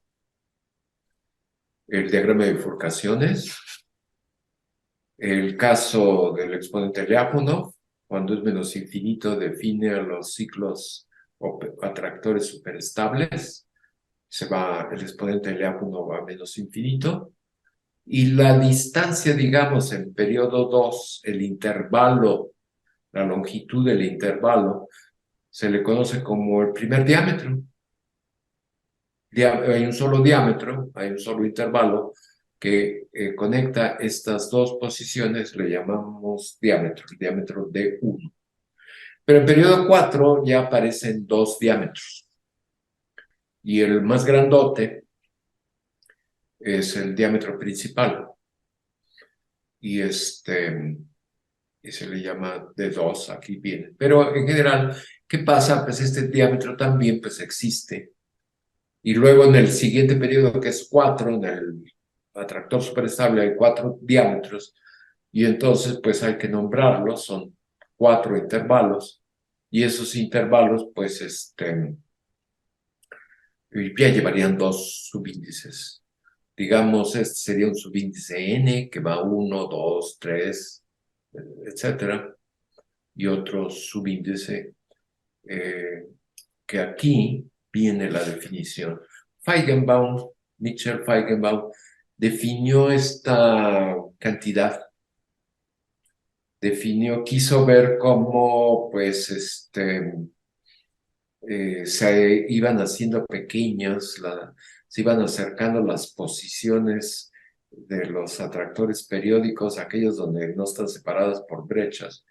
el diagrama de bifurcaciones, el caso del exponente Lyapunov, cuando es menos infinito, define a los ciclos atractores superestables. El exponente Lyapunov va a menos infinito. Y la distancia, digamos, en periodo 2, el intervalo, la longitud del intervalo, se le conoce como el primer diámetro. Hay un solo diámetro, hay un solo intervalo que conecta estas dos posiciones, le llamamos diámetro, el diámetro D1. Pero en periodo 4 ya aparecen dos diámetros. Y el más grandote es el diámetro principal. Y se le llama D2, aquí viene. Pero en general, ¿qué pasa? Pues este diámetro también pues existe. Y luego en el siguiente periodo, que es 4, en el atractor superestable hay 4 diámetros, y entonces pues hay que nombrarlos, son 4 intervalos, y esos intervalos pues ya llevarían 2 subíndices. Digamos, este sería un subíndice n que va 1, 2, 3, etcétera, y otro subíndice que aquí viene la definición. Michel Feigenbaum definió esta cantidad quiso ver cómo pues se iban haciendo pequeñas, se iban acercando las posiciones de los atractores periódicos, aquellos donde no están separadas por brechas.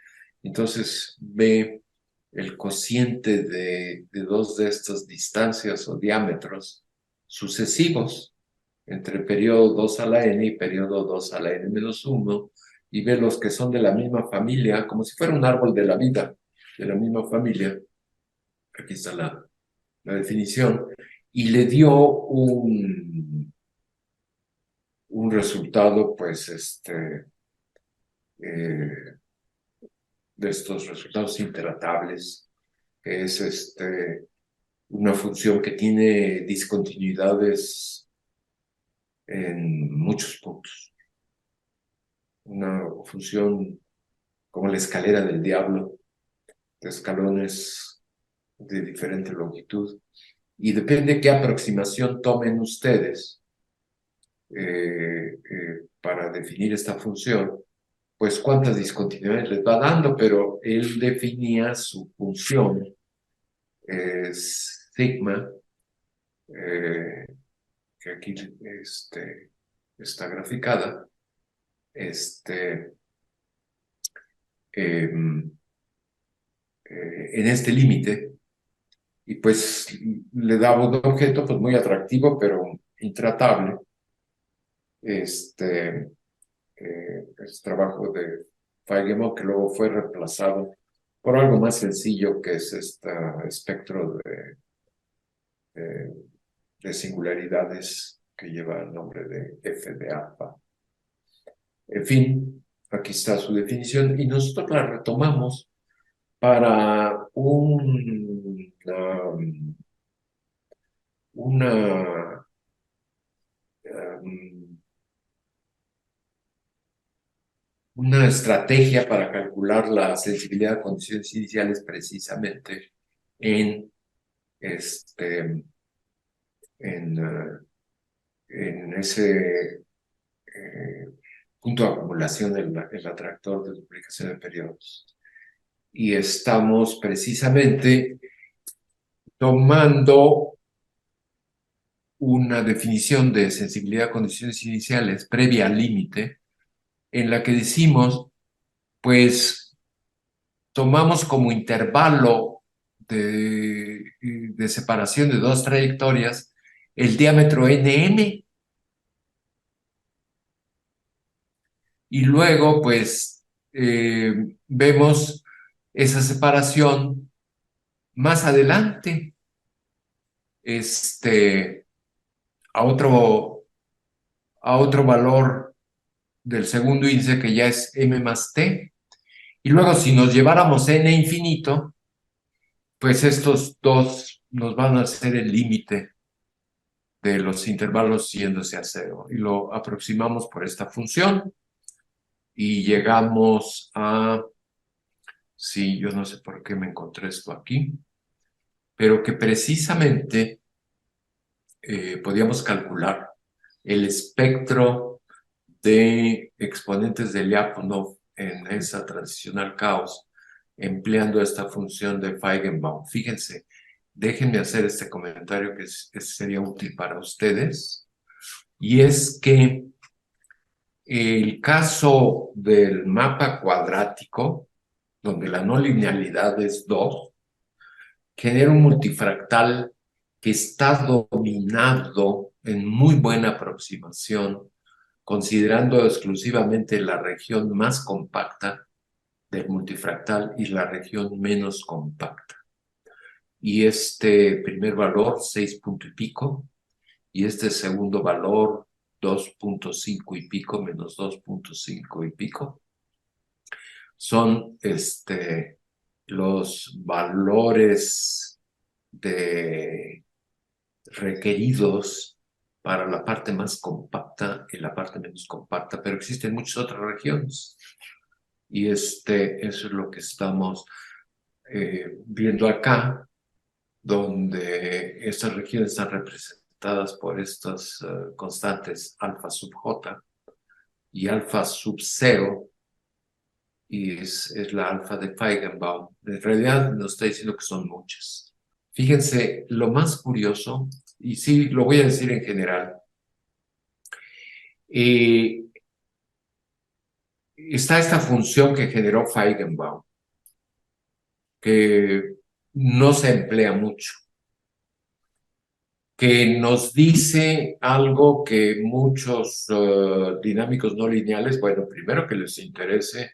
Entonces ve el cociente de dos de estas distancias o diámetros sucesivos entre periodo 2 a la n y periodo 2 a la n-1, y ve los que son de la misma familia, como si fuera un árbol de la vida, de la misma familia. Aquí está la definición, y le dio un resultado, pues, eh, de estos resultados interatables, que es una función que tiene discontinuidades en muchos puntos. Una función como la escalera del diablo, de escalones de diferente longitud, y depende qué aproximación tomen ustedes para definir esta función, pues cuántas discontinuidades les va dando, pero él definía su función sigma, que aquí está graficada, em, en este límite, y pues le daba un objeto pues muy atractivo, pero intratable. Es trabajo de Feigenbaum, que luego fue reemplazado por algo más sencillo, que es este espectro de singularidades que lleva el nombre de F de alfa. En fin, aquí está su definición y nosotros la retomamos para una um, una estrategia para calcular la sensibilidad a condiciones iniciales precisamente en, en ese punto de acumulación el atractor de duplicación de periodos. Y estamos precisamente tomando una definición de sensibilidad a condiciones iniciales previa al límite, en la que decimos, pues, tomamos como intervalo de separación de dos trayectorias el diámetro nm, y luego pues vemos esa separación más adelante a otro valor del segundo índice, que ya es m más t, y luego si nos lleváramos n infinito, pues estos dos nos van a ser el límite de los intervalos yéndose a cero, y lo aproximamos por esta función y llegamos a, sí, yo no sé por qué me encontré esto aquí, pero que precisamente podíamos calcular el espectro de exponentes de Lyapunov en esa transicional caos empleando esta función de Feigenbaum. Fíjense, déjenme hacer este comentario que sería útil para ustedes, y es que el caso del mapa cuadrático, donde la no linealidad es 2, genera un multifractal que está dominado en muy buena aproximación, considerando exclusivamente la región más compacta del multifractal y la región menos compacta. Y este primer valor, 6 punto y pico, y este segundo valor, 2.5 y pico menos 2.5 y pico, son los valores requeridos para la parte más compacta y la parte menos compacta, pero existen muchas otras regiones. Y eso es lo que estamos viendo acá, donde estas regiones están representadas por estas constantes alfa sub j y alfa sub 0, y es la alfa de Feigenbaum. En realidad nos está diciendo que son muchas. Fíjense, lo más curioso, y sí, lo voy a decir en general, eh, está esta función que generó Feigenbaum, que no se emplea mucho, que nos dice algo que muchos dinámicos no lineales, bueno, primero que les interese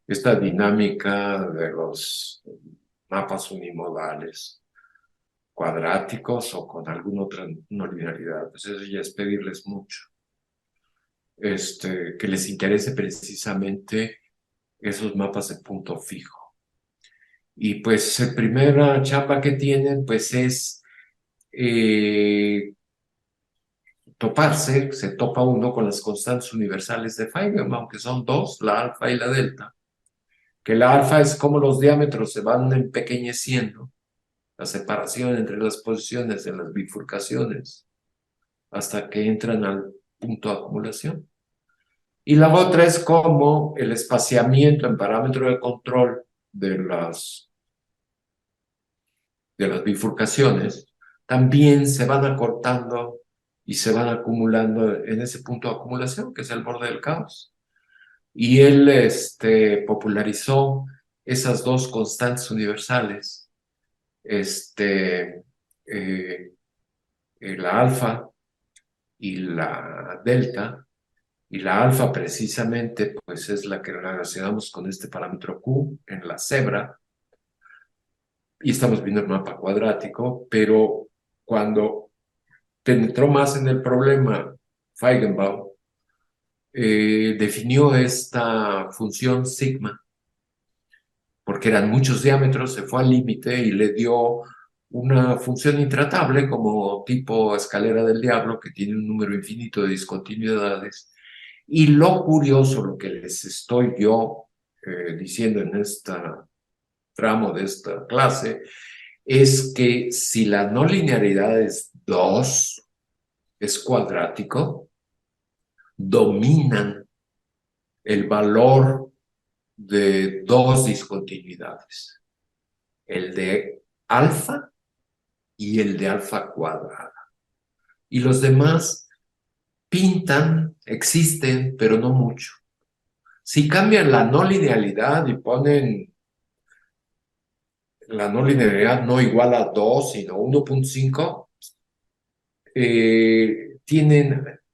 esta dinámica de los mapas unimodales, cuadráticos o con alguna otra no linealidad, pues eso ya es pedirles mucho. Que les interese precisamente esos mapas de punto fijo. Y pues la primera chapa que tienen pues es toparse, se topa uno con las constantes universales de Feigenbaum, que son dos, la alfa y la delta, que la alfa es como los diámetros se van empequeñeciendo, la separación entre las posiciones de las bifurcaciones, hasta que entran al punto de acumulación. Y la otra es como el espaciamiento en parámetro de control de las bifurcaciones también se van acortando y se van acumulando en ese punto de acumulación, que es el borde del caos. Y él popularizó esas dos constantes universales, la alfa y la delta. Y la alfa precisamente pues es la que relacionamos con este parámetro Q en la cebra, y estamos viendo el mapa cuadrático, pero cuando penetró más en el problema Feigenbaum, definió esta función sigma, porque eran muchos diámetros, se fue al límite y le dio una función intratable como tipo escalera del diablo, que tiene un número infinito de discontinuidades. Y lo curioso, lo que les estoy yo diciendo en este tramo de esta clase, es que si la no linearidad es 2, es cuadrático, dominan el valor de dos discontinuidades, el de alfa y el de alfa cuadrada. Y los demás pintan, existen, pero no mucho. Si cambian la no linealidad y ponen la no linealidad no igual a 2, sino 1.5,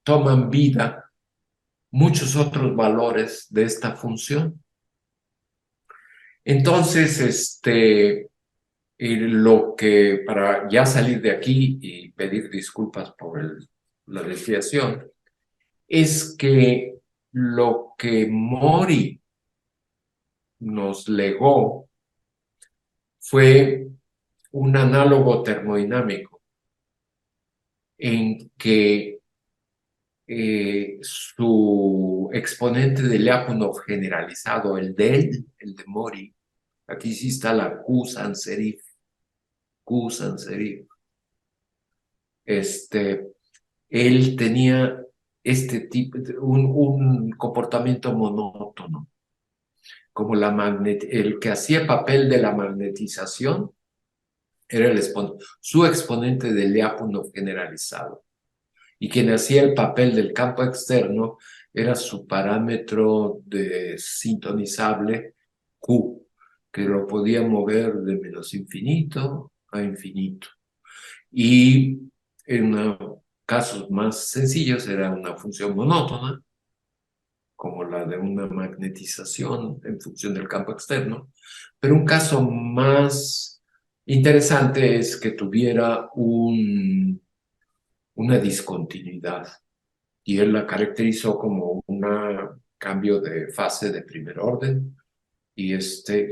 toman vida muchos otros valores de esta función. Entonces, lo que, para ya salir de aquí y pedir disculpas por la desviación, es que lo que Mori nos legó fue un análogo termodinámico en que su exponente de Lyapunov generalizado, el de Mori, aquí sí está la Q sans serif, él tenía este tipo, un comportamiento monótono, como el que hacía papel de la magnetización era su exponente de Lyapunov generalizado, y quien hacía el papel del campo externo era su parámetro de sintonizable Q, que lo podía mover de menos infinito a infinito. Y en casos más sencillos era una función monótona, como la de una magnetización en función del campo externo, pero un caso más interesante es que tuviera una discontinuidad, y él la caracterizó como un cambio de fase de primer orden, y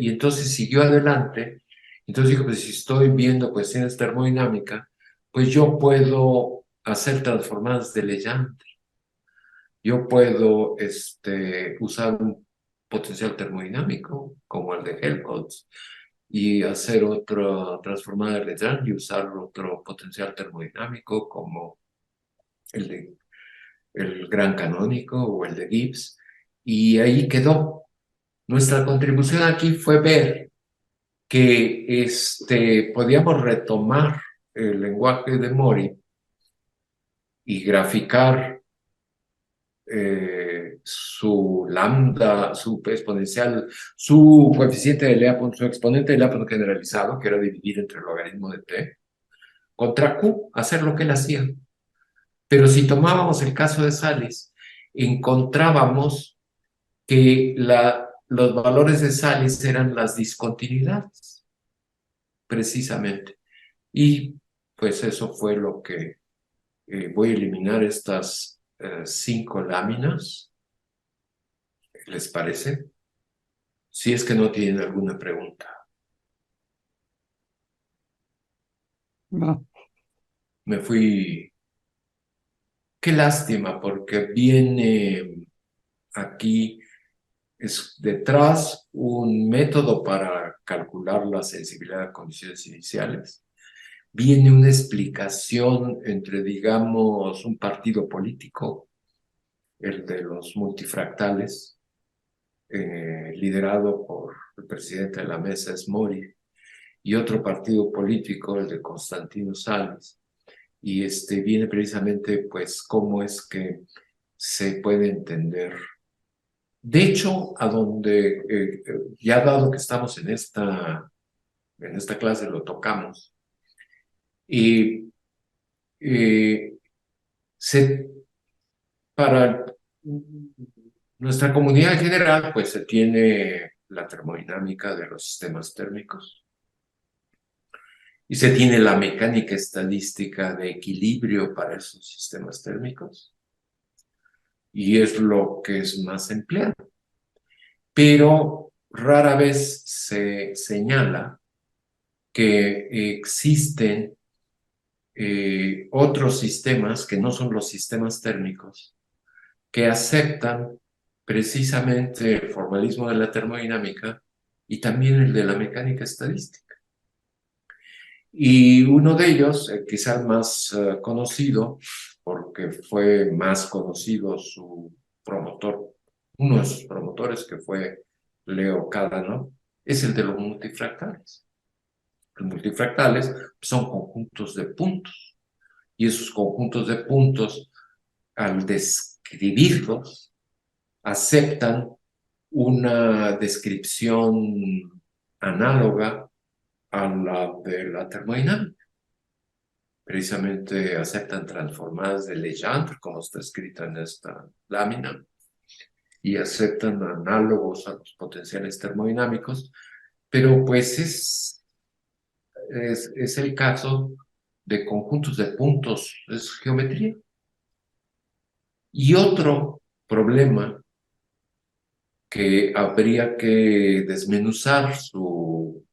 entonces siguió adelante. Entonces dijo, pues si estoy viendo cuestiones termodinámicas, pues yo puedo hacer transformadas de Legendre. Yo puedo usar un potencial termodinámico como el de Helmholtz y hacer otra transformada de Legendre y usar otro potencial termodinámico como el de el gran canónico o el de Gibbs, y ahí quedó. Nuestra contribución aquí fue ver que podíamos retomar el lenguaje de Mori y graficar su lambda, su exponencial, su coeficiente de Lea, su exponente de Lea generalizado, que era dividir entre el logaritmo de t, contra q, hacer lo que él hacía. Pero si tomábamos el caso de Sales, encontrábamos que los valores de Sales eran las discontinuidades, precisamente. Y pues eso fue lo que voy a eliminar estas 5 láminas. ¿Les parece? Si es que no tienen alguna pregunta. No. Me fui. Qué lástima, porque viene aquí, es detrás un método para calcular la sensibilidad a condiciones iniciales. Viene una explicación entre, digamos, un partido político, el de los multifractales, liderado por el presidente de la mesa, es Mori, y otro partido político, el de Constantino Sales. Y viene precisamente, pues, cómo es que se puede entender. De hecho, a donde, ya dado que estamos en esta clase, lo tocamos. Y se, para nuestra comunidad en general, pues se tiene la termodinámica de los sistemas térmicos y se tiene la mecánica estadística de equilibrio para esos sistemas térmicos, y es lo que es más empleado. Pero rara vez se señala que existen otros sistemas que no son los sistemas térmicos, que aceptan precisamente el formalismo de la termodinámica y también el de la mecánica estadística. Y uno de ellos, quizás más conocido, porque fue más conocido su promotor, uno de sus promotores, que fue Leo Kadanoff, es el de los multifractales. Los multifractales son conjuntos de puntos, y esos conjuntos de puntos, al describirlos, aceptan una descripción análoga a la de la termodinámica. Precisamente aceptan transformadas de Legendre, como está escrita en esta lámina, y aceptan análogos a los potenciales termodinámicos, pero pues es el caso de conjuntos de puntos, es geometría. Y otro problema que habría que desmenuzar sus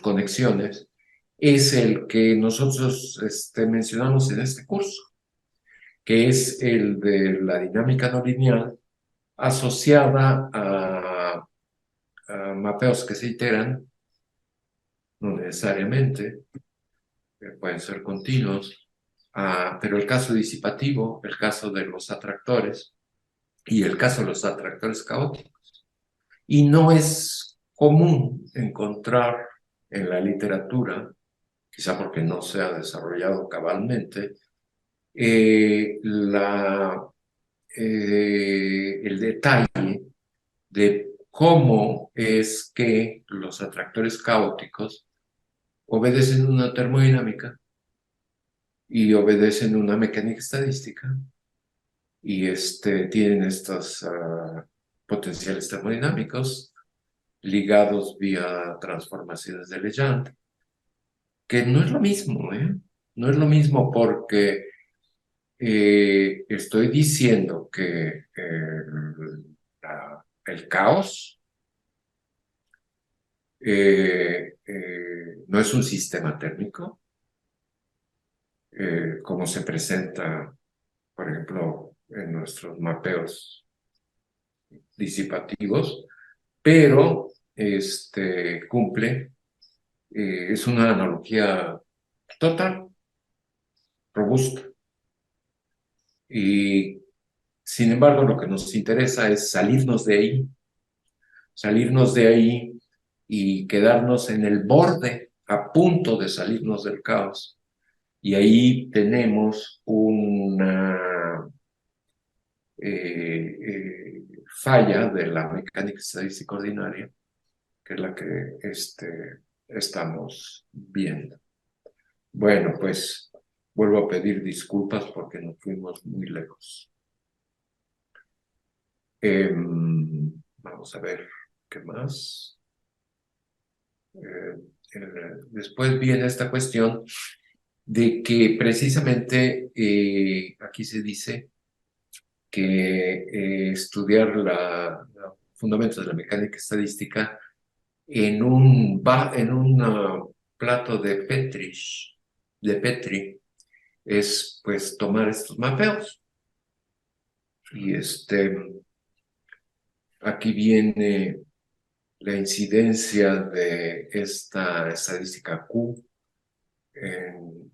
conexiones es el que nosotros mencionamos en este curso, que es el de la dinámica no lineal asociada a mapeos que se iteran, no necesariamente, pueden ser continuos, pero el caso disipativo, el caso de los atractores y el caso de los atractores caóticos. Y no es común encontrar en la literatura, quizá porque no se ha desarrollado cabalmente, el detalle de cómo es que los atractores caóticos obedecen una termodinámica y obedecen una mecánica estadística y tienen estos potenciales termodinámicos ligados vía transformaciones de Legendre, que no es lo mismo, ¿eh? No es lo mismo, porque estoy diciendo que el caos no es un sistema térmico, como se presenta, por ejemplo, en nuestros mapeos disipativos, pero cumple, es una analogía total, robusta. Y sin embargo, lo que nos interesa es salirnos de ahí salirnos de ahí y quedarnos en el borde, a punto de salirnos del caos. Y ahí tenemos una falla de la mecánica estadística ordinaria, que es la que estamos viendo. Bueno, pues vuelvo a pedir disculpas porque nos fuimos muy lejos. Vamos a ver qué más. Después viene esta cuestión de que precisamente aquí se dice que estudiar los fundamentos de la mecánica estadística en un plato de Petri, es pues tomar estos mapeos. Y aquí viene la incidencia de esta estadística Q en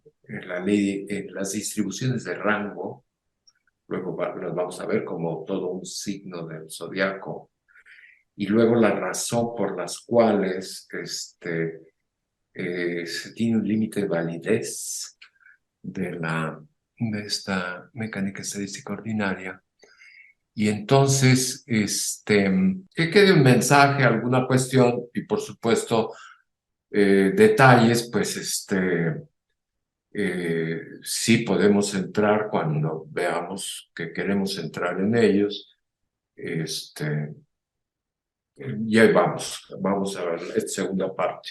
las distribuciones de rango. Luego las vamos a ver como todo un signo del zodiaco. Y luego la razón por las cuales se tiene un límite de validez de esta mecánica estadística ordinaria. Y entonces, que quede un mensaje, alguna cuestión y por supuesto detalles, pues sí podemos entrar cuando veamos que queremos entrar en ellos. Y ahí vamos a ver esta segunda parte.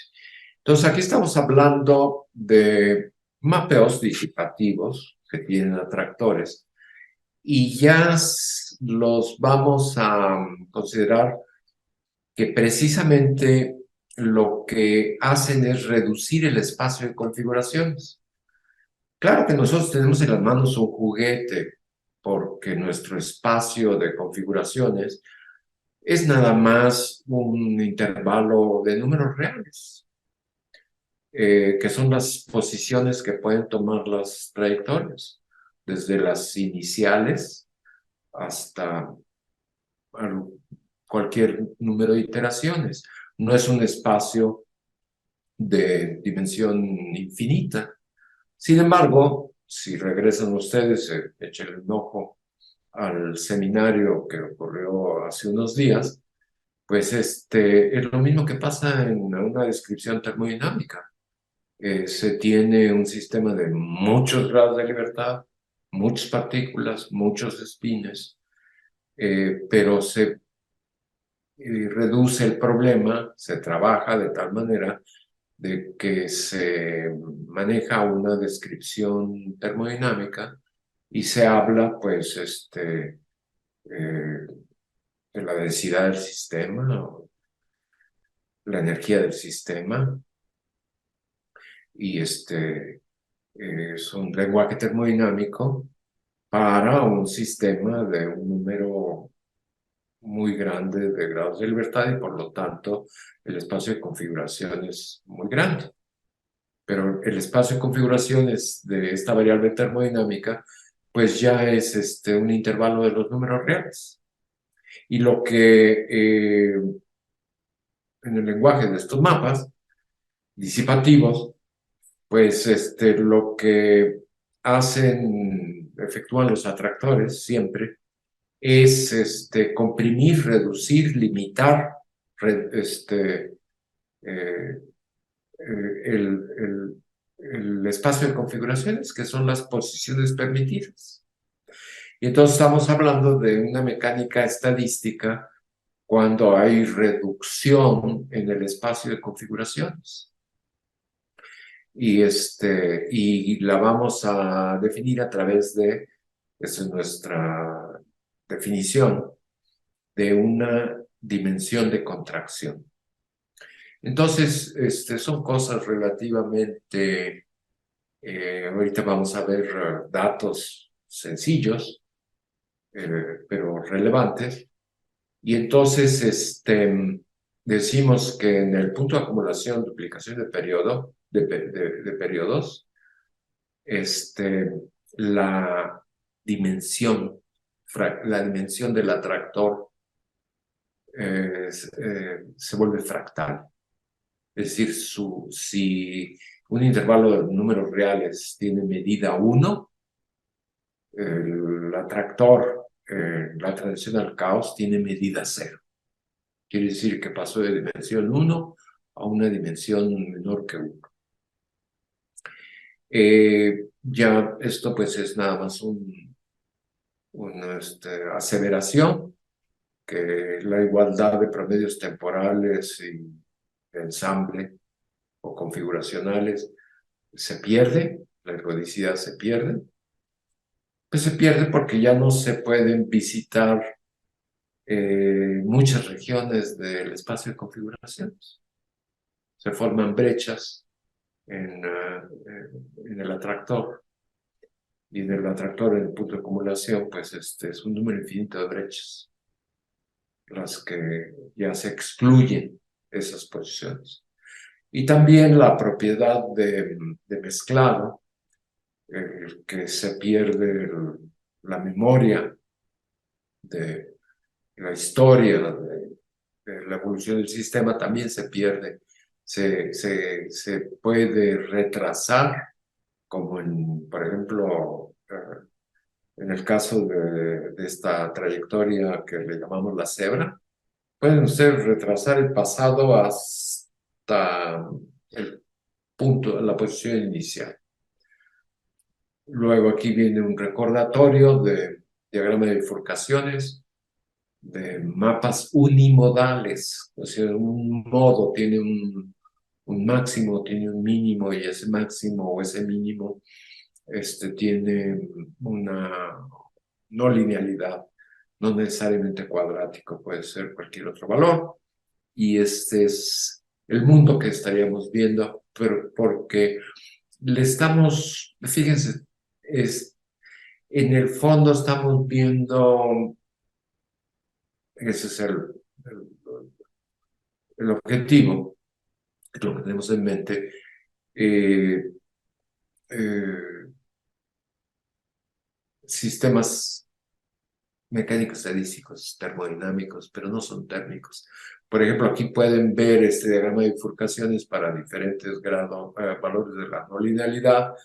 Entonces aquí estamos hablando de mapeos disipativos que tienen atractores y ya los vamos a considerar que precisamente lo que hacen es reducir el espacio de configuraciones. Claro que nosotros tenemos en las manos un juguete porque nuestro espacio de configuraciones es nada más un intervalo de números reales, que son las posiciones que pueden tomar las trayectorias, desde las iniciales hasta cualquier número de iteraciones. No es un espacio de dimensión infinita. Sin embargo, si regresan ustedes, echen un ojo al seminario que ocurrió hace unos días, pues es lo mismo que pasa en una descripción termodinámica. Se tiene un sistema de muchos grados de libertad, muchas partículas, muchos espines, pero se reduce el problema, se trabaja de tal manera de que se maneja una descripción termodinámica y se habla, pues, de la densidad del sistema, o la energía del sistema, y es un lenguaje termodinámico para un sistema de un número muy grande de grados de libertad y por lo tanto el espacio de configuración es muy grande. Pero el espacio de configuraciones de esta variable termodinámica pues ya es un intervalo de los números reales. Y lo que en el lenguaje de estos mapas disipativos, pues lo que efectúan los atractores siempre es comprimir, reducir, limitar eh, el espacio de configuraciones, que son las posiciones permitidas. Y entonces estamos hablando de una mecánica estadística cuando hay reducción en el espacio de configuraciones. Y la vamos a definir a través de, esa es nuestra definición, de una dimensión de contracción. Entonces, son cosas relativamente, ahorita vamos a ver datos sencillos, pero relevantes. Y entonces, decimos que en el punto de acumulación, duplicación de periodo, de periodos, la dimensión del atractor se vuelve fractal. Es decir, si un intervalo de números reales tiene medida 1, el atractor, la transición al caos, tiene medida 0. Quiere decir que pasó de dimensión 1 a una dimensión menor que 1. Ya esto pues es nada más una aseveración, que la igualdad de promedios temporales y de ensamble o configuracionales se pierde, la ergodicidad se pierde. Pues se pierde porque ya no se pueden visitar muchas regiones del espacio de configuraciones. Se forman brechas en el atractor, y en el atractor, en el punto de acumulación, pues es un número infinito de brechas las que ya se excluyen esas posiciones. Y también la propiedad de mezclado, que se pierde la memoria de la historia de la evolución del sistema, también se pierde. Se puede retrasar, como por ejemplo, en el caso de esta trayectoria que le llamamos la cebra. Pueden ustedes retrasar el pasado hasta el punto, la posición inicial. Luego aquí viene un recordatorio de diagrama de bifurcaciones, de mapas unimodales. O sea, un modo tiene un máximo, tiene un mínimo, y ese máximo o ese mínimo tiene una no linealidad, no necesariamente cuadrático, puede ser cualquier otro valor. Y este es el mundo que estaríamos viendo, pero porque le estamos, fíjense, en el fondo estamos viendo, ese es el objetivo, lo que tenemos en mente, eh, eh, sistemas mecánicos estadísticos, termodinámicos, pero no son térmicos. Por ejemplo, aquí pueden ver este diagrama de bifurcaciones para diferentes valores de la no linealidad,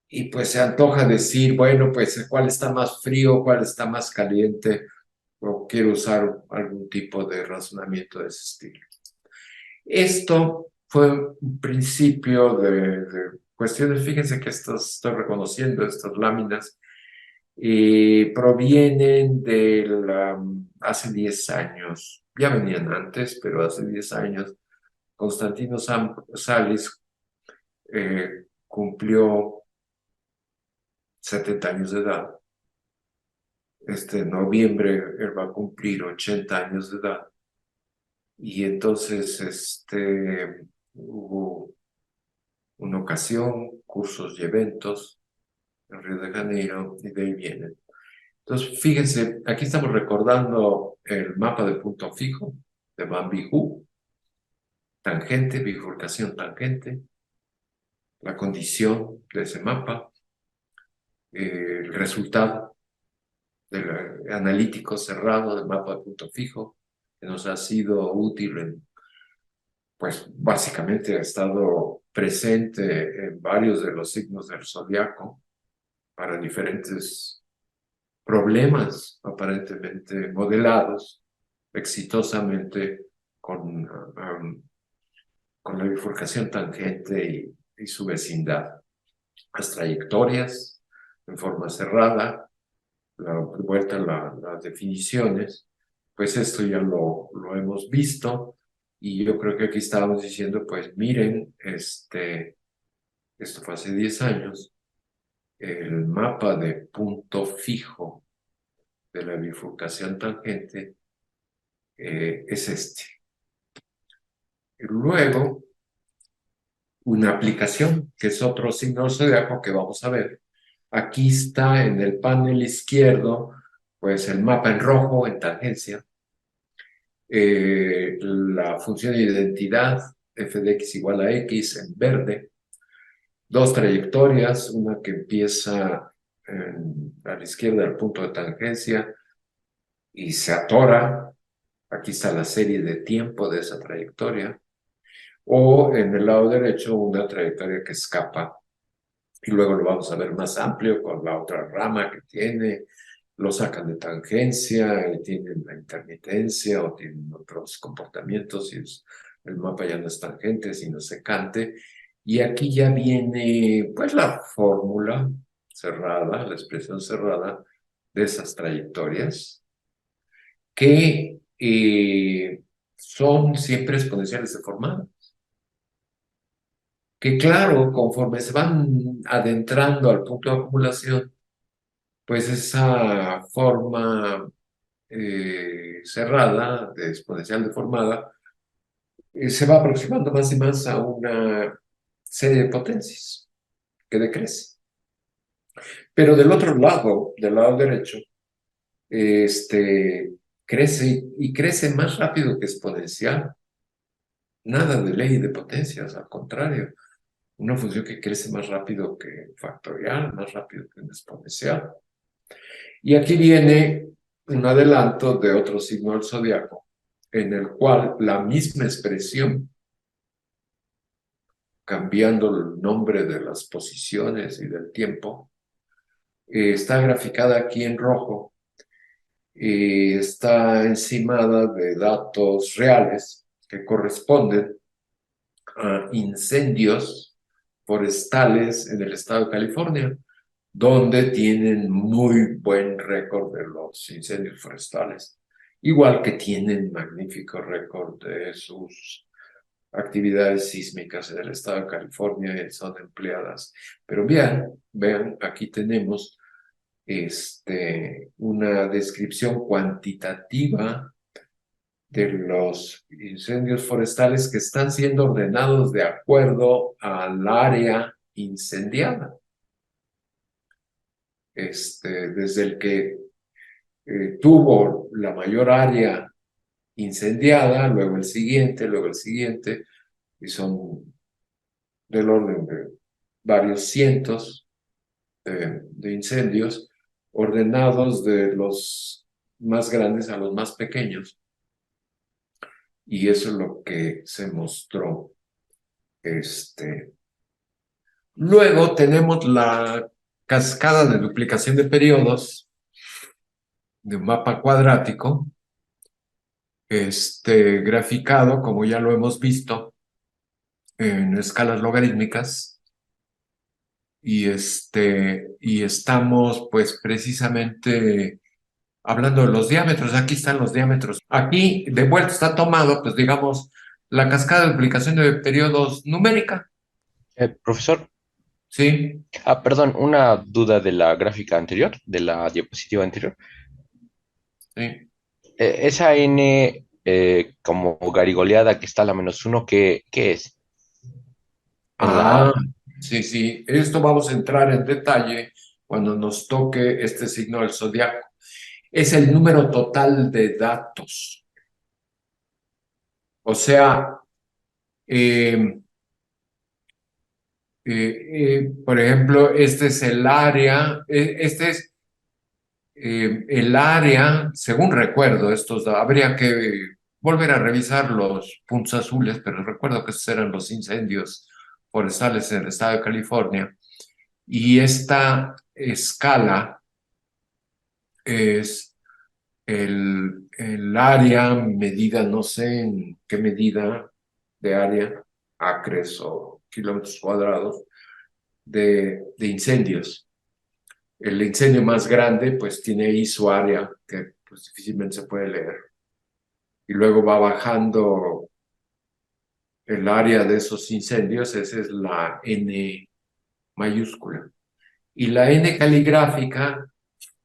y pues se antoja decir, bueno, pues cuál está más frío, cuál está más caliente, o quiero usar algún tipo de razonamiento de ese estilo. Esto fue un principio de cuestiones. Fíjense que estoy reconociendo estas láminas, y provienen hace 10 años. Ya venían antes, pero hace 10 años Constantino Sales cumplió 70 años de edad. Este noviembre él va a cumplir 80 años de edad. Y entonces hubo una ocasión, cursos y eventos en Río de Janeiro, y de ahí vienen. Entonces, fíjense, aquí estamos recordando el mapa de punto fijo de Van Bihu, tangente, bifurcación tangente, la condición de ese mapa, el resultado del analítico cerrado del mapa de punto fijo, que nos ha sido útil pues básicamente ha estado presente en varios de los signos del zodiaco para diferentes problemas aparentemente modelados exitosamente con la bifurcación tangente y su vecindad. Las trayectorias en forma cerrada, la vuelta a las definiciones, pues esto ya lo hemos visto, y yo creo que aquí estábamos diciendo, pues miren, esto fue hace 10 años, el mapa de punto fijo de la bifurcación tangente es este. Y luego, una aplicación, que es otro signo zodiaco que vamos a ver. Aquí está en el panel izquierdo, pues el mapa en rojo, en tangencia, la función de identidad, f de x igual a x, en verde, dos trayectorias, una que empieza a la izquierda del punto de tangencia y se atora Aquí está la serie de tiempo de esa trayectoria. O en el lado derecho, una trayectoria que escapa. Y luego lo vamos a ver más amplio con la otra rama que tiene. Lo sacan de tangencia y tienen la intermitencia o tienen otros comportamientos y el mapa ya no es tangente, sino secante. Y aquí ya viene pues la fórmula cerrada, la expresión cerrada de esas trayectorias que son siempre exponenciales deformadas. Que claro, conforme se van adentrando al punto de acumulación, pues esa forma cerrada, de exponencial deformada, se va aproximando más y más a una serie de potencias que decrece. Pero del otro lado, del lado derecho, crece y crece más rápido que exponencial. Nada de ley de potencias, al contrario, una función que crece más rápido que factorial, más rápido que un exponencial. Y aquí viene un adelanto de otro signo del zodiaco, en el cual la misma expresión, cambiando el nombre de las posiciones y del tiempo, está graficada aquí en rojo y está encimada de datos reales que corresponden a incendios forestales en el estado de California, donde tienen muy buen récord de los incendios forestales, igual que tienen magnífico récord de sus actividades sísmicas en el estado de California y son empleadas. Pero vean, aquí tenemos una descripción cuantitativa de los incendios forestales que están siendo ordenados de acuerdo al área incendiada. Desde el que tuvo la mayor área incendiada, luego el siguiente, y son del orden de varios cientos de incendios, ordenados de los más grandes a los más pequeños. Y eso es lo que se mostró. Luego tenemos la cascada de duplicación de periodos de un mapa cuadrático, graficado, como ya lo hemos visto, en escalas logarítmicas. Y estamos pues precisamente hablando de los diámetros. Aquí están los diámetros. Aquí de vuelta está tomado, pues digamos, la cascada de duplicación de periodos numérica, Profesor, ¿sí? perdón, una duda de la gráfica anterior, de la diapositiva anterior. Sí. Esa N como garigoleada que está a la -1, ¿qué es? En Ah, la... sí. Esto vamos a entrar en detalle cuando nos toque este signo del zodiaco. Es el número total de datos. O sea, eh, por ejemplo, este es el área, este es el área, según recuerdo, habría que volver a revisar los puntos azules, pero recuerdo que estos eran los incendios forestales en el estado de California. Y esta escala es el área medida, no sé en qué medida de área, acres o kilómetros cuadrados, de incendios. El incendio más grande, pues tiene ahí su área, que pues difícilmente se puede leer. Y luego va bajando el área de esos incendios, esa es la N mayúscula. Y la N caligráfica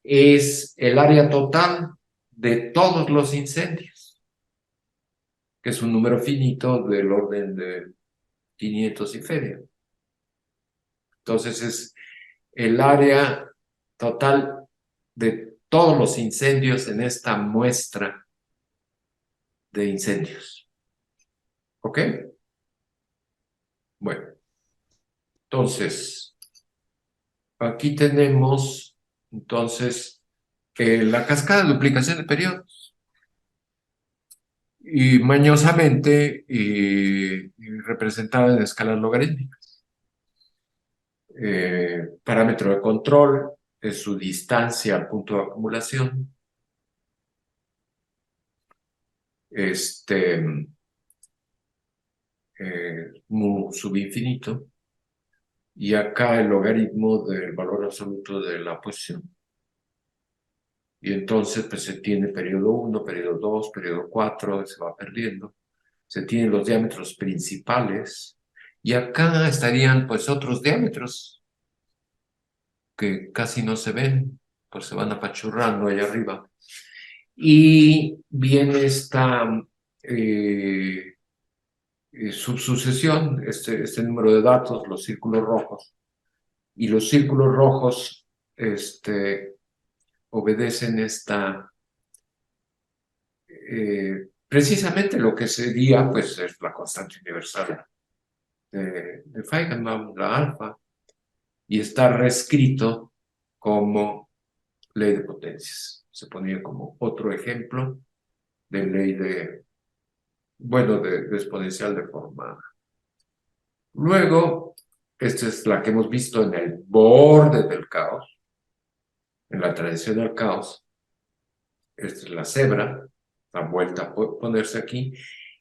es el área total de todos los incendios, que es un número finito del orden de 500 y feria. Entonces es el área total de todos los incendios en esta muestra de incendios. ¿Ok? Bueno, entonces, aquí tenemos entonces la cascada de duplicación de periodos. y mañosamente y representada en escalas logarítmicas. Parámetro de control es su distancia al punto de acumulación. Mu subinfinito. Y acá el logaritmo del valor absoluto de la posición. Y entonces pues se tiene periodo 1, periodo 2, periodo 4, se va perdiendo. Se tienen los diámetros principales. Y acá estarían pues otros diámetros que casi no se ven, pues se van apachurrando allá arriba. Y viene esta subsucesión, este número de datos, los círculos rojos. Y los círculos rojos obedecen precisamente lo que sería, pues, es la constante universal de Feigenbaum, la alfa, y está reescrito como ley de potencias. Se ponía como otro ejemplo de ley de exponencial deformada. Luego, esta es la que hemos visto en el borde del caos, en la tradición del caos. Esta es la cebra, la vuelta a ponerse aquí.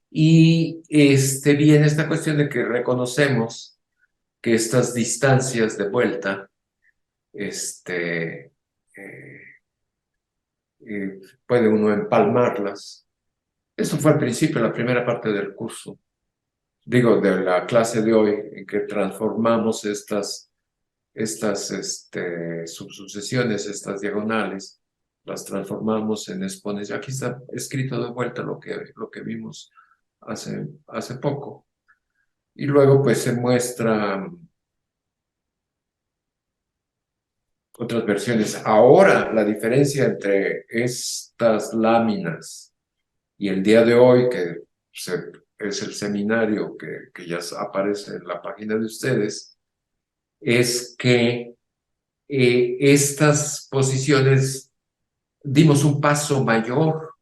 Y viene esta cuestión de que reconocemos que estas distancias de vuelta eh, puede uno empalmarlas. Eso fue al principio, la primera parte del curso, digo, de la clase de hoy, en que transformamos estas subsucesiones, estas diagonales, las transformamos en exponencial. Aquí está escrito de vuelta lo que vimos hace poco. Y luego pues se muestra otras versiones. Ahora la diferencia entre estas láminas y el día de hoy, que es el seminario que ya aparece en la página de ustedes, es que estas posiciones dimos un paso mayor,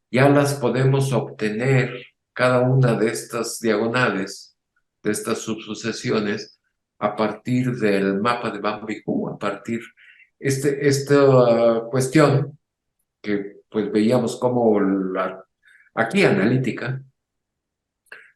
ya las podemos obtener, cada una de estas diagonales, de estas subsucesiones, a partir del mapa de Bambi-Hu, a partir esta cuestión que pues veíamos como aquí analítica,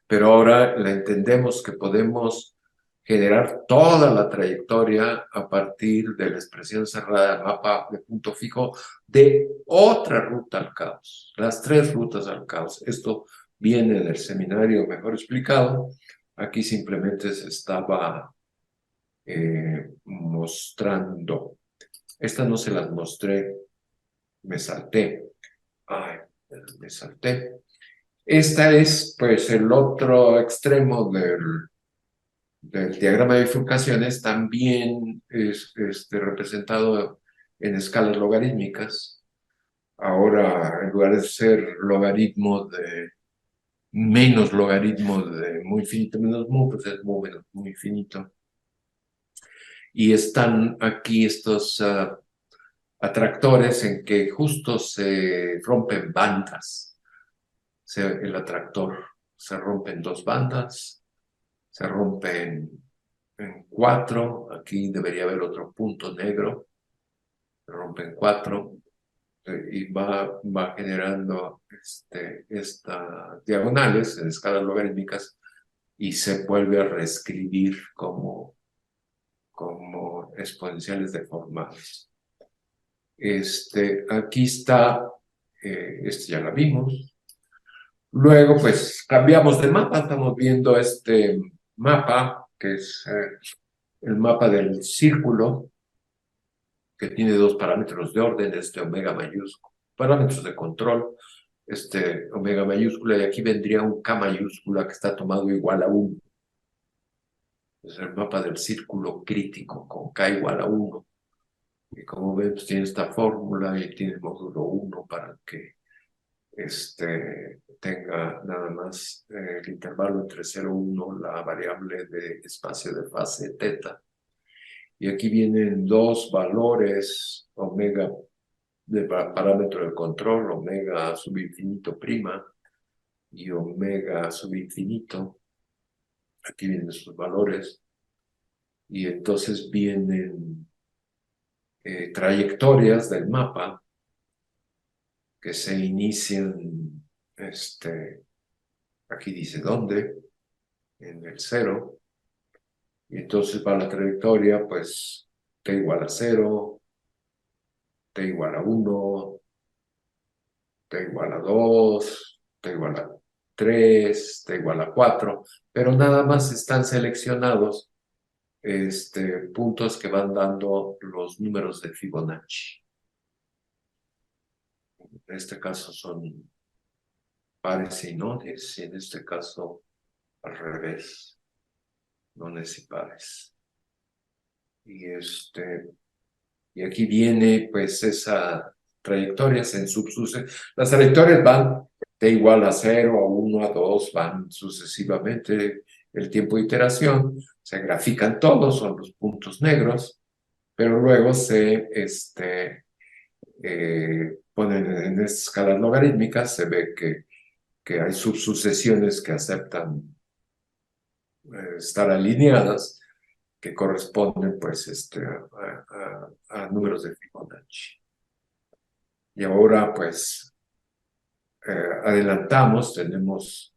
pero ahora la entendemos que podemos generar toda la trayectoria a partir de la expresión cerrada del mapa de punto fijo de otra ruta al caos, las 3 rutas al caos. Esto viene en el seminario mejor explicado. Aquí simplemente se estaba mostrando. Esta no se las mostré, me salté. Ay, me salté. Esta es pues el otro extremo del diagrama de bifurcaciones, también es representado en escalas logarítmicas. Ahora, en lugar de ser logaritmo de menos logaritmo de muy finito menos mu, pues es mu menos muy infinito. Y están aquí estos atractores en que justo se rompen bandas. O sea, el atractor se rompe en 2 bandas, se rompe en 4, aquí debería haber otro punto negro, se rompe en 4 y va generando estas diagonales en escalas logarítmicas y se vuelve a reescribir como exponenciales deformadas. Aquí está, ya la vimos. Luego, pues, cambiamos de mapa, estamos viendo este mapa, que es el mapa del círculo, que tiene 2 parámetros de orden, omega mayúsculo, parámetros de control, omega mayúscula, y aquí vendría un K mayúscula que está tomado igual a 1. Es el mapa del círculo crítico, con K igual a 1. Y como ven, pues tiene esta fórmula y tiene módulo 1 para que tenga nada más el intervalo entre 0 y 1, la variable de espacio de fase teta. Y aquí vienen 2 valores, omega de parámetro de control, omega subinfinito prima, y omega sub infinito. Aquí vienen sus valores. Y entonces vienen trayectorias del mapa que se inician, aquí dice dónde, en el 0. Y entonces para la trayectoria, pues t igual a 0, t igual a 1, t igual a 2, t igual a 3, t igual a 4, pero nada más están seleccionados puntos que van dando los números de Fibonacci. En este caso son pares y nones, y en este caso al revés, nones y pares. Y aquí viene pues esa trayectorias en las trayectorias van de igual a 0, a 1, a 2, van sucesivamente el tiempo de iteración, se grafican todos, son los puntos negros, pero luego se ponen en escalas logarítmicas, se ve que hay subsucesiones que aceptan estar alineadas, que corresponden pues a números de Fibonacci. Y ahora pues adelantamos, tenemos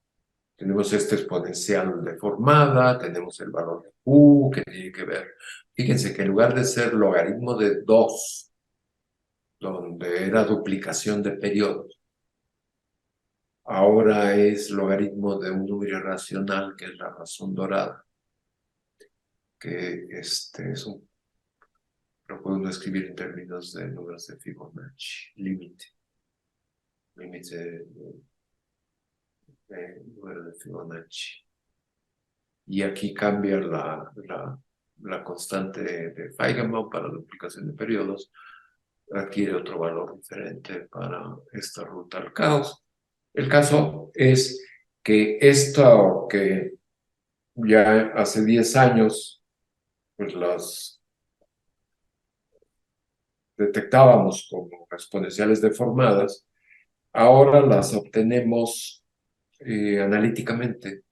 esta exponencial deformada, tenemos el valor de Q que tiene que ver, fíjense que en lugar de ser logaritmo de 2, donde era duplicación de periodos, ahora es logaritmo de un número irracional que es la razón dorada, que lo podemos escribir en términos de números de Fibonacci, límite de número de Fibonacci. Y aquí cambia la constante de Feigenbaum para la duplicación de periodos, adquiere otro valor diferente para esta ruta al caos. El caso es que esto que ya hace 10 años pues las detectábamos como exponenciales deformadas, ahora las obtenemos analíticamente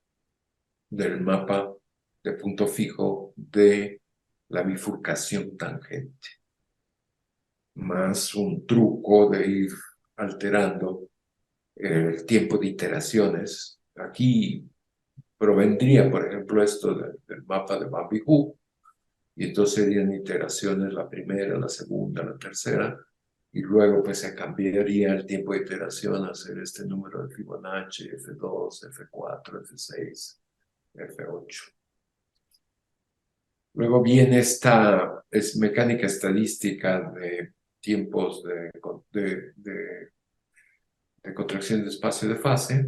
del mapa de punto fijo de la bifurcación tangente, más un truco de ir alterando el tiempo de iteraciones. Aquí provendría, por ejemplo, esto del mapa de Bambigou, y entonces serían iteraciones la primera, la segunda, la tercera, y luego pues se cambiaría el tiempo de iteración a hacer este número de Fibonacci, F2, F4, F6, F8. Luego viene esta mecánica estadística de tiempos de contracción de espacio de fase,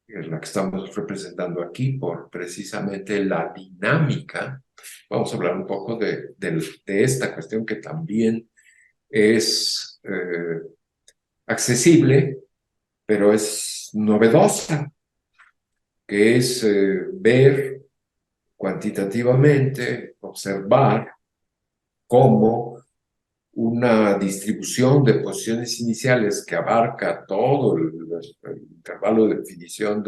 que es la que estamos representando aquí por precisamente la dinámica. Vamos a hablar un poco de esta cuestión que también es accesible, pero es novedosa, que es ver cuantitativamente, observar cómo una distribución de posiciones iniciales que abarca todo el intervalo de definición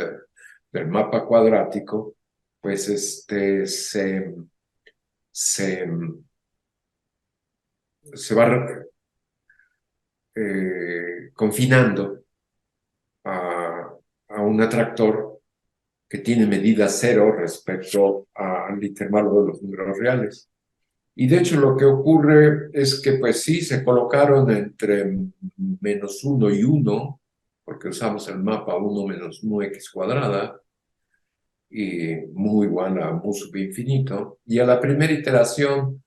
del mapa cuadrático, pues se va confinando a un atractor que tiene medida 0 respecto al intervalo de los números reales. Y de hecho lo que ocurre es que pues sí, se colocaron entre -1 y 1, porque usamos el mapa 1 menos mu(x) cuadrada, y mu igual a mu sub infinito, y a la primera iteración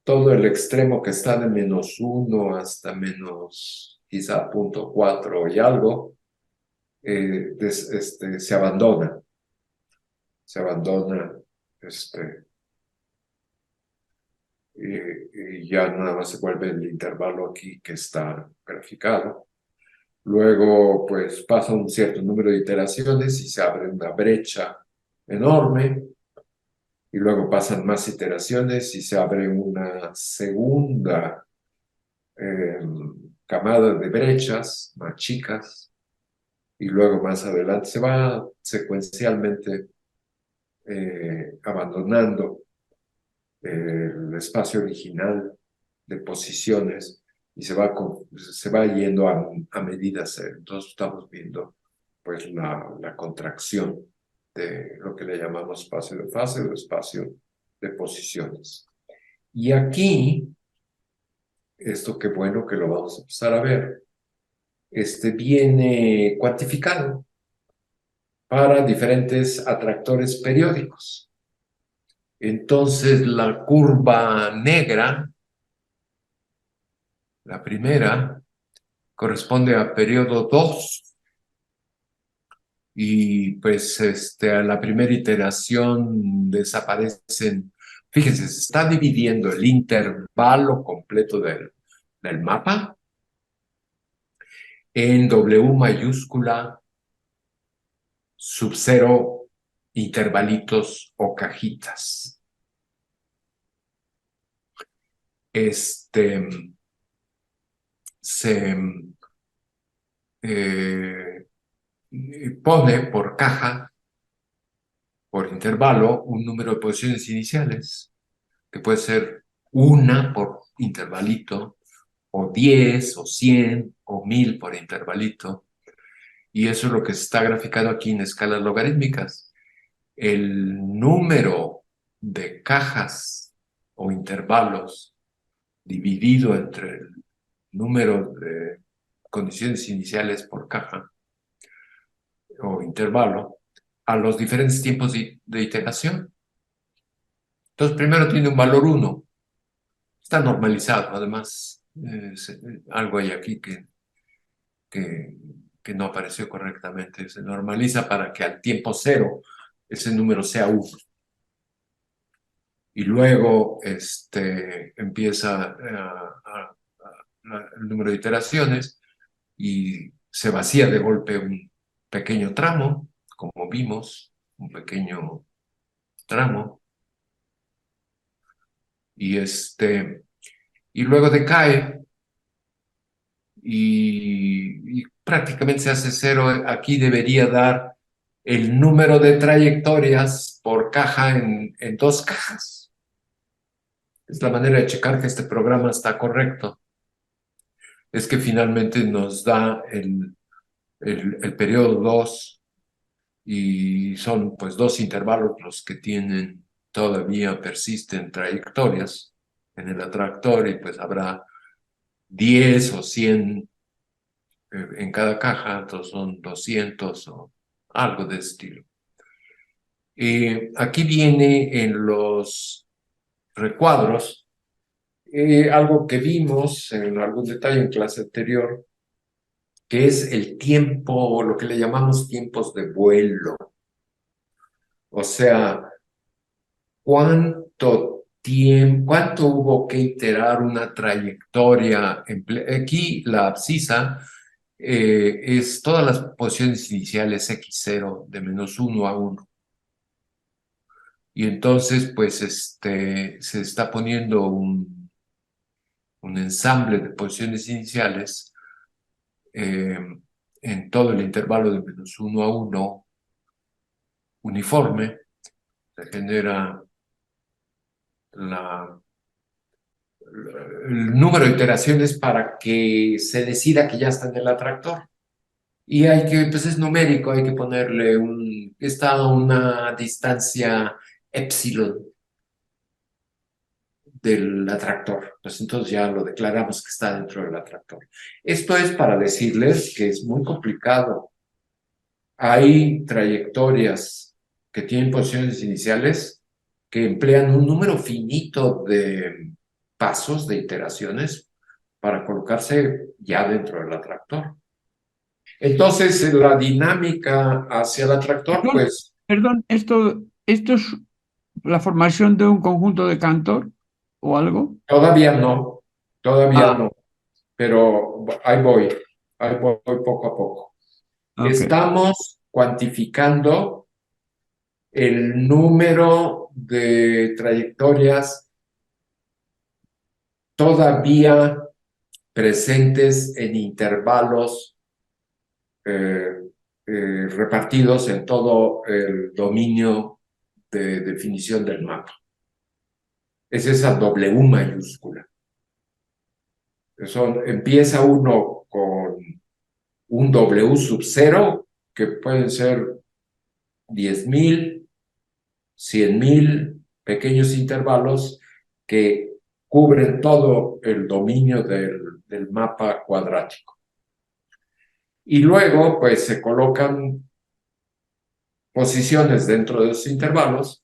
todo el extremo que está de -1 hasta menos quizá 0.4 y algo, se abandona. Y ya nada más se vuelve el intervalo aquí que está graficado. Luego, pues pasa un cierto número de iteraciones y se abre una brecha enorme. Y luego pasan más iteraciones y se abre una segunda camada de brechas más chicas. y luego más adelante se va secuencialmente abandonando el espacio original de posiciones y se va yendo a medida cero. Entonces estamos viendo pues la contracción de lo que le llamamos espacio de fase o espacio de posiciones. Y aquí, esto qué bueno que lo vamos a empezar a ver, viene cuantificado para diferentes atractores periódicos. Entonces, la curva negra, la primera, corresponde a periodo 2 y pues a la primera iteración desaparecen. Fíjense, se está dividiendo el intervalo completo del mapa en W mayúscula, sub-0, intervalitos o cajitas. Se pone por caja, por intervalo, un número de posiciones iniciales, que puede ser una por intervalito, o 10, o 100, o 1000 por intervalito. Y eso es lo que se está graficando aquí en escalas logarítmicas. El número de cajas o intervalos dividido entre el número de condiciones iniciales por caja o intervalo a los diferentes tiempos de iteración. Entonces, primero tiene un valor 1. Está normalizado, además, algo hay aquí que, que no apareció correctamente. Se normaliza para que al tiempo 0 ese número sea 1. Y luego empieza el número de iteraciones y se vacía de golpe un pequeño tramo, como vimos, un pequeño tramo, y y luego decae y prácticamente se hace 0. Aquí debería dar el número de trayectorias por caja en 2 cajas. Es la manera de checar que este programa está correcto. Es que finalmente nos da el periodo 2 y son pues 2 intervalos los que todavía persisten trayectorias en el atractor y pues habrá 10 o 100 en cada caja, entonces son 200 o algo de estilo. Aquí viene en los recuadros algo que vimos en algún detalle en clase anterior, que es el tiempo, lo que le llamamos tiempos de vuelo. O sea, cuánto hubo que iterar una trayectoria. Aquí la abscisa es todas las posiciones iniciales x0 de -1 a 1. Y entonces, pues, se está poniendo un ensamble de posiciones iniciales en todo el intervalo de -1 a 1 uniforme. Se genera el número de iteraciones para que se decida que ya está en el atractor. Y pues es numérico, hay que ponerle está a una distancia epsilon del atractor. Pues entonces ya lo declaramos que está dentro del atractor. Esto es para decirles que es muy complicado. Hay trayectorias que tienen posiciones iniciales que emplean un número finito de pasos, de iteraciones, para colocarse ya dentro del atractor. Entonces, la dinámica hacia el atractor, Perdón, pues perdón, esto es la formación de un conjunto de Cantor o algo. todavía Ah, no, pero ahí voy poco a poco. ok. Estamos cuantificando el número de trayectorias todavía presentes en intervalos repartidos en todo el dominio de definición del mapa. Es esa W mayúscula. Empieza uno con un W sub 0, que pueden ser 10.000, 100.000 pequeños intervalos que cubren todo el dominio del mapa cuadrático. Y luego, pues, se colocan posiciones dentro de esos intervalos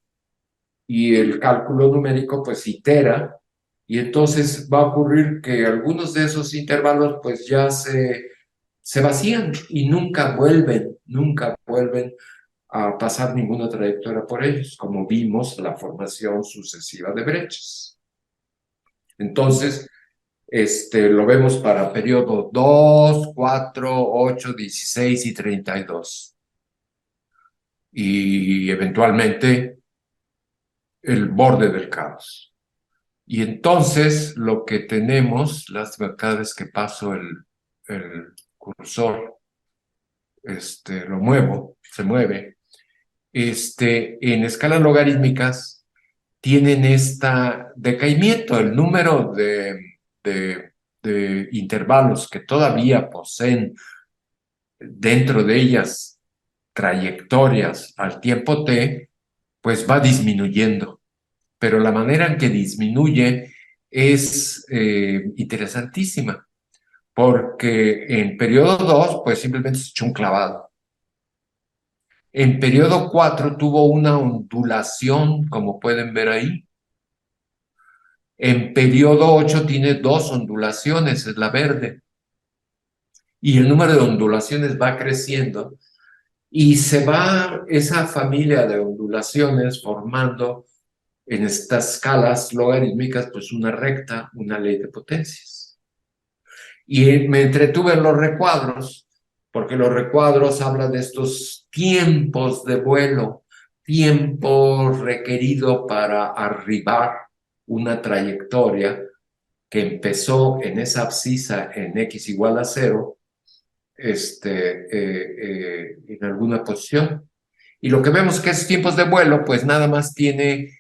y el cálculo numérico, pues, itera, y entonces va a ocurrir que algunos de esos intervalos, pues, ya se vacían y nunca vuelven a pasar ninguna trayectoria por ellos, como vimos la formación sucesiva de brechas. Entonces, lo vemos para periodo 2, 4, 8, 16 y 32. Y eventualmente el borde del caos. Y entonces lo que tenemos, cada vez que paso el cursor, lo muevo, se mueve, en escalas logarítmicas tienen este decaimiento, el número de intervalos que todavía poseen dentro de ellas trayectorias al tiempo t, pues va disminuyendo. Pero la manera en que disminuye es interesantísima, porque en periodo 2, pues simplemente se echó un clavado. En periodo 4 tuvo una ondulación, como pueden ver ahí. En periodo 8 tiene 2 ondulaciones, es la verde. Y el número de ondulaciones va creciendo y se va esa familia de ondulaciones formando en estas escalas logarítmicas, pues una recta, una ley de potencias. Y me entretuve en los recuadros, porque los recuadros hablan de estos tiempos de vuelo, tiempo requerido para arribar una trayectoria que empezó en esa abscisa en x igual a 0, en alguna posición. Y lo que vemos que esos tiempos de vuelo, pues nada más tiene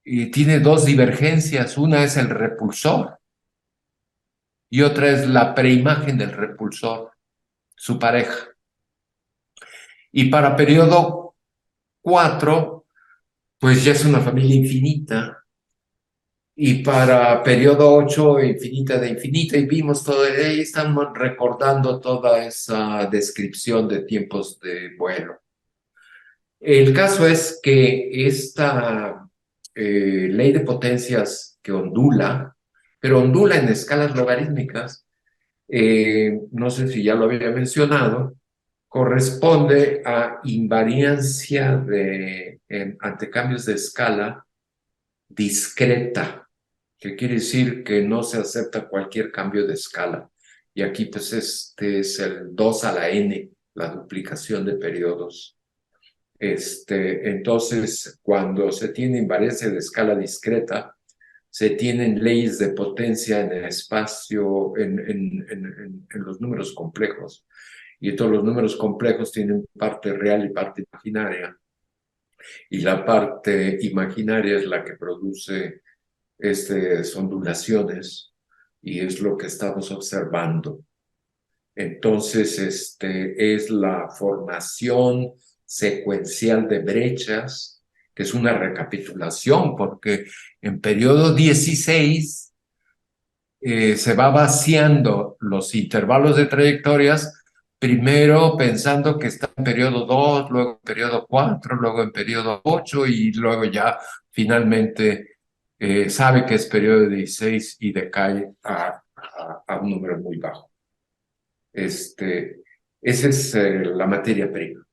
2 divergencias. Una es el repulsor y otra es la preimagen del repulsor, su pareja. Y para periodo 4, pues ya es una familia infinita. Y para periodo 8, infinita de infinita, y vimos todo, ahí estamos recordando toda esa descripción de tiempos de vuelo. El caso es que esta ley de potencias que ondula, pero ondula en escalas logarítmicas, no sé si ya lo había mencionado, corresponde a invariancia ante cambios de escala discreta, que quiere decir que no se acepta cualquier cambio de escala. Y aquí pues este es el 2 a la n, la duplicación de periodos. Entonces, cuando se tiene invariancia de escala discreta, se tienen leyes de potencia en el espacio, en los números complejos. Y todos los números complejos tienen parte real y parte imaginaria. Y la parte imaginaria es la que produce ondulaciones, y es lo que estamos observando. Entonces, es la formación secuencial de brechas, que es una recapitulación, porque en periodo 16 se va vaciando los intervalos de trayectorias, primero pensando que está en periodo 2, luego en periodo 4, luego en periodo 8, y luego ya finalmente sabe que es periodo 16 y decae a un número muy bajo. Esa es la materia prima.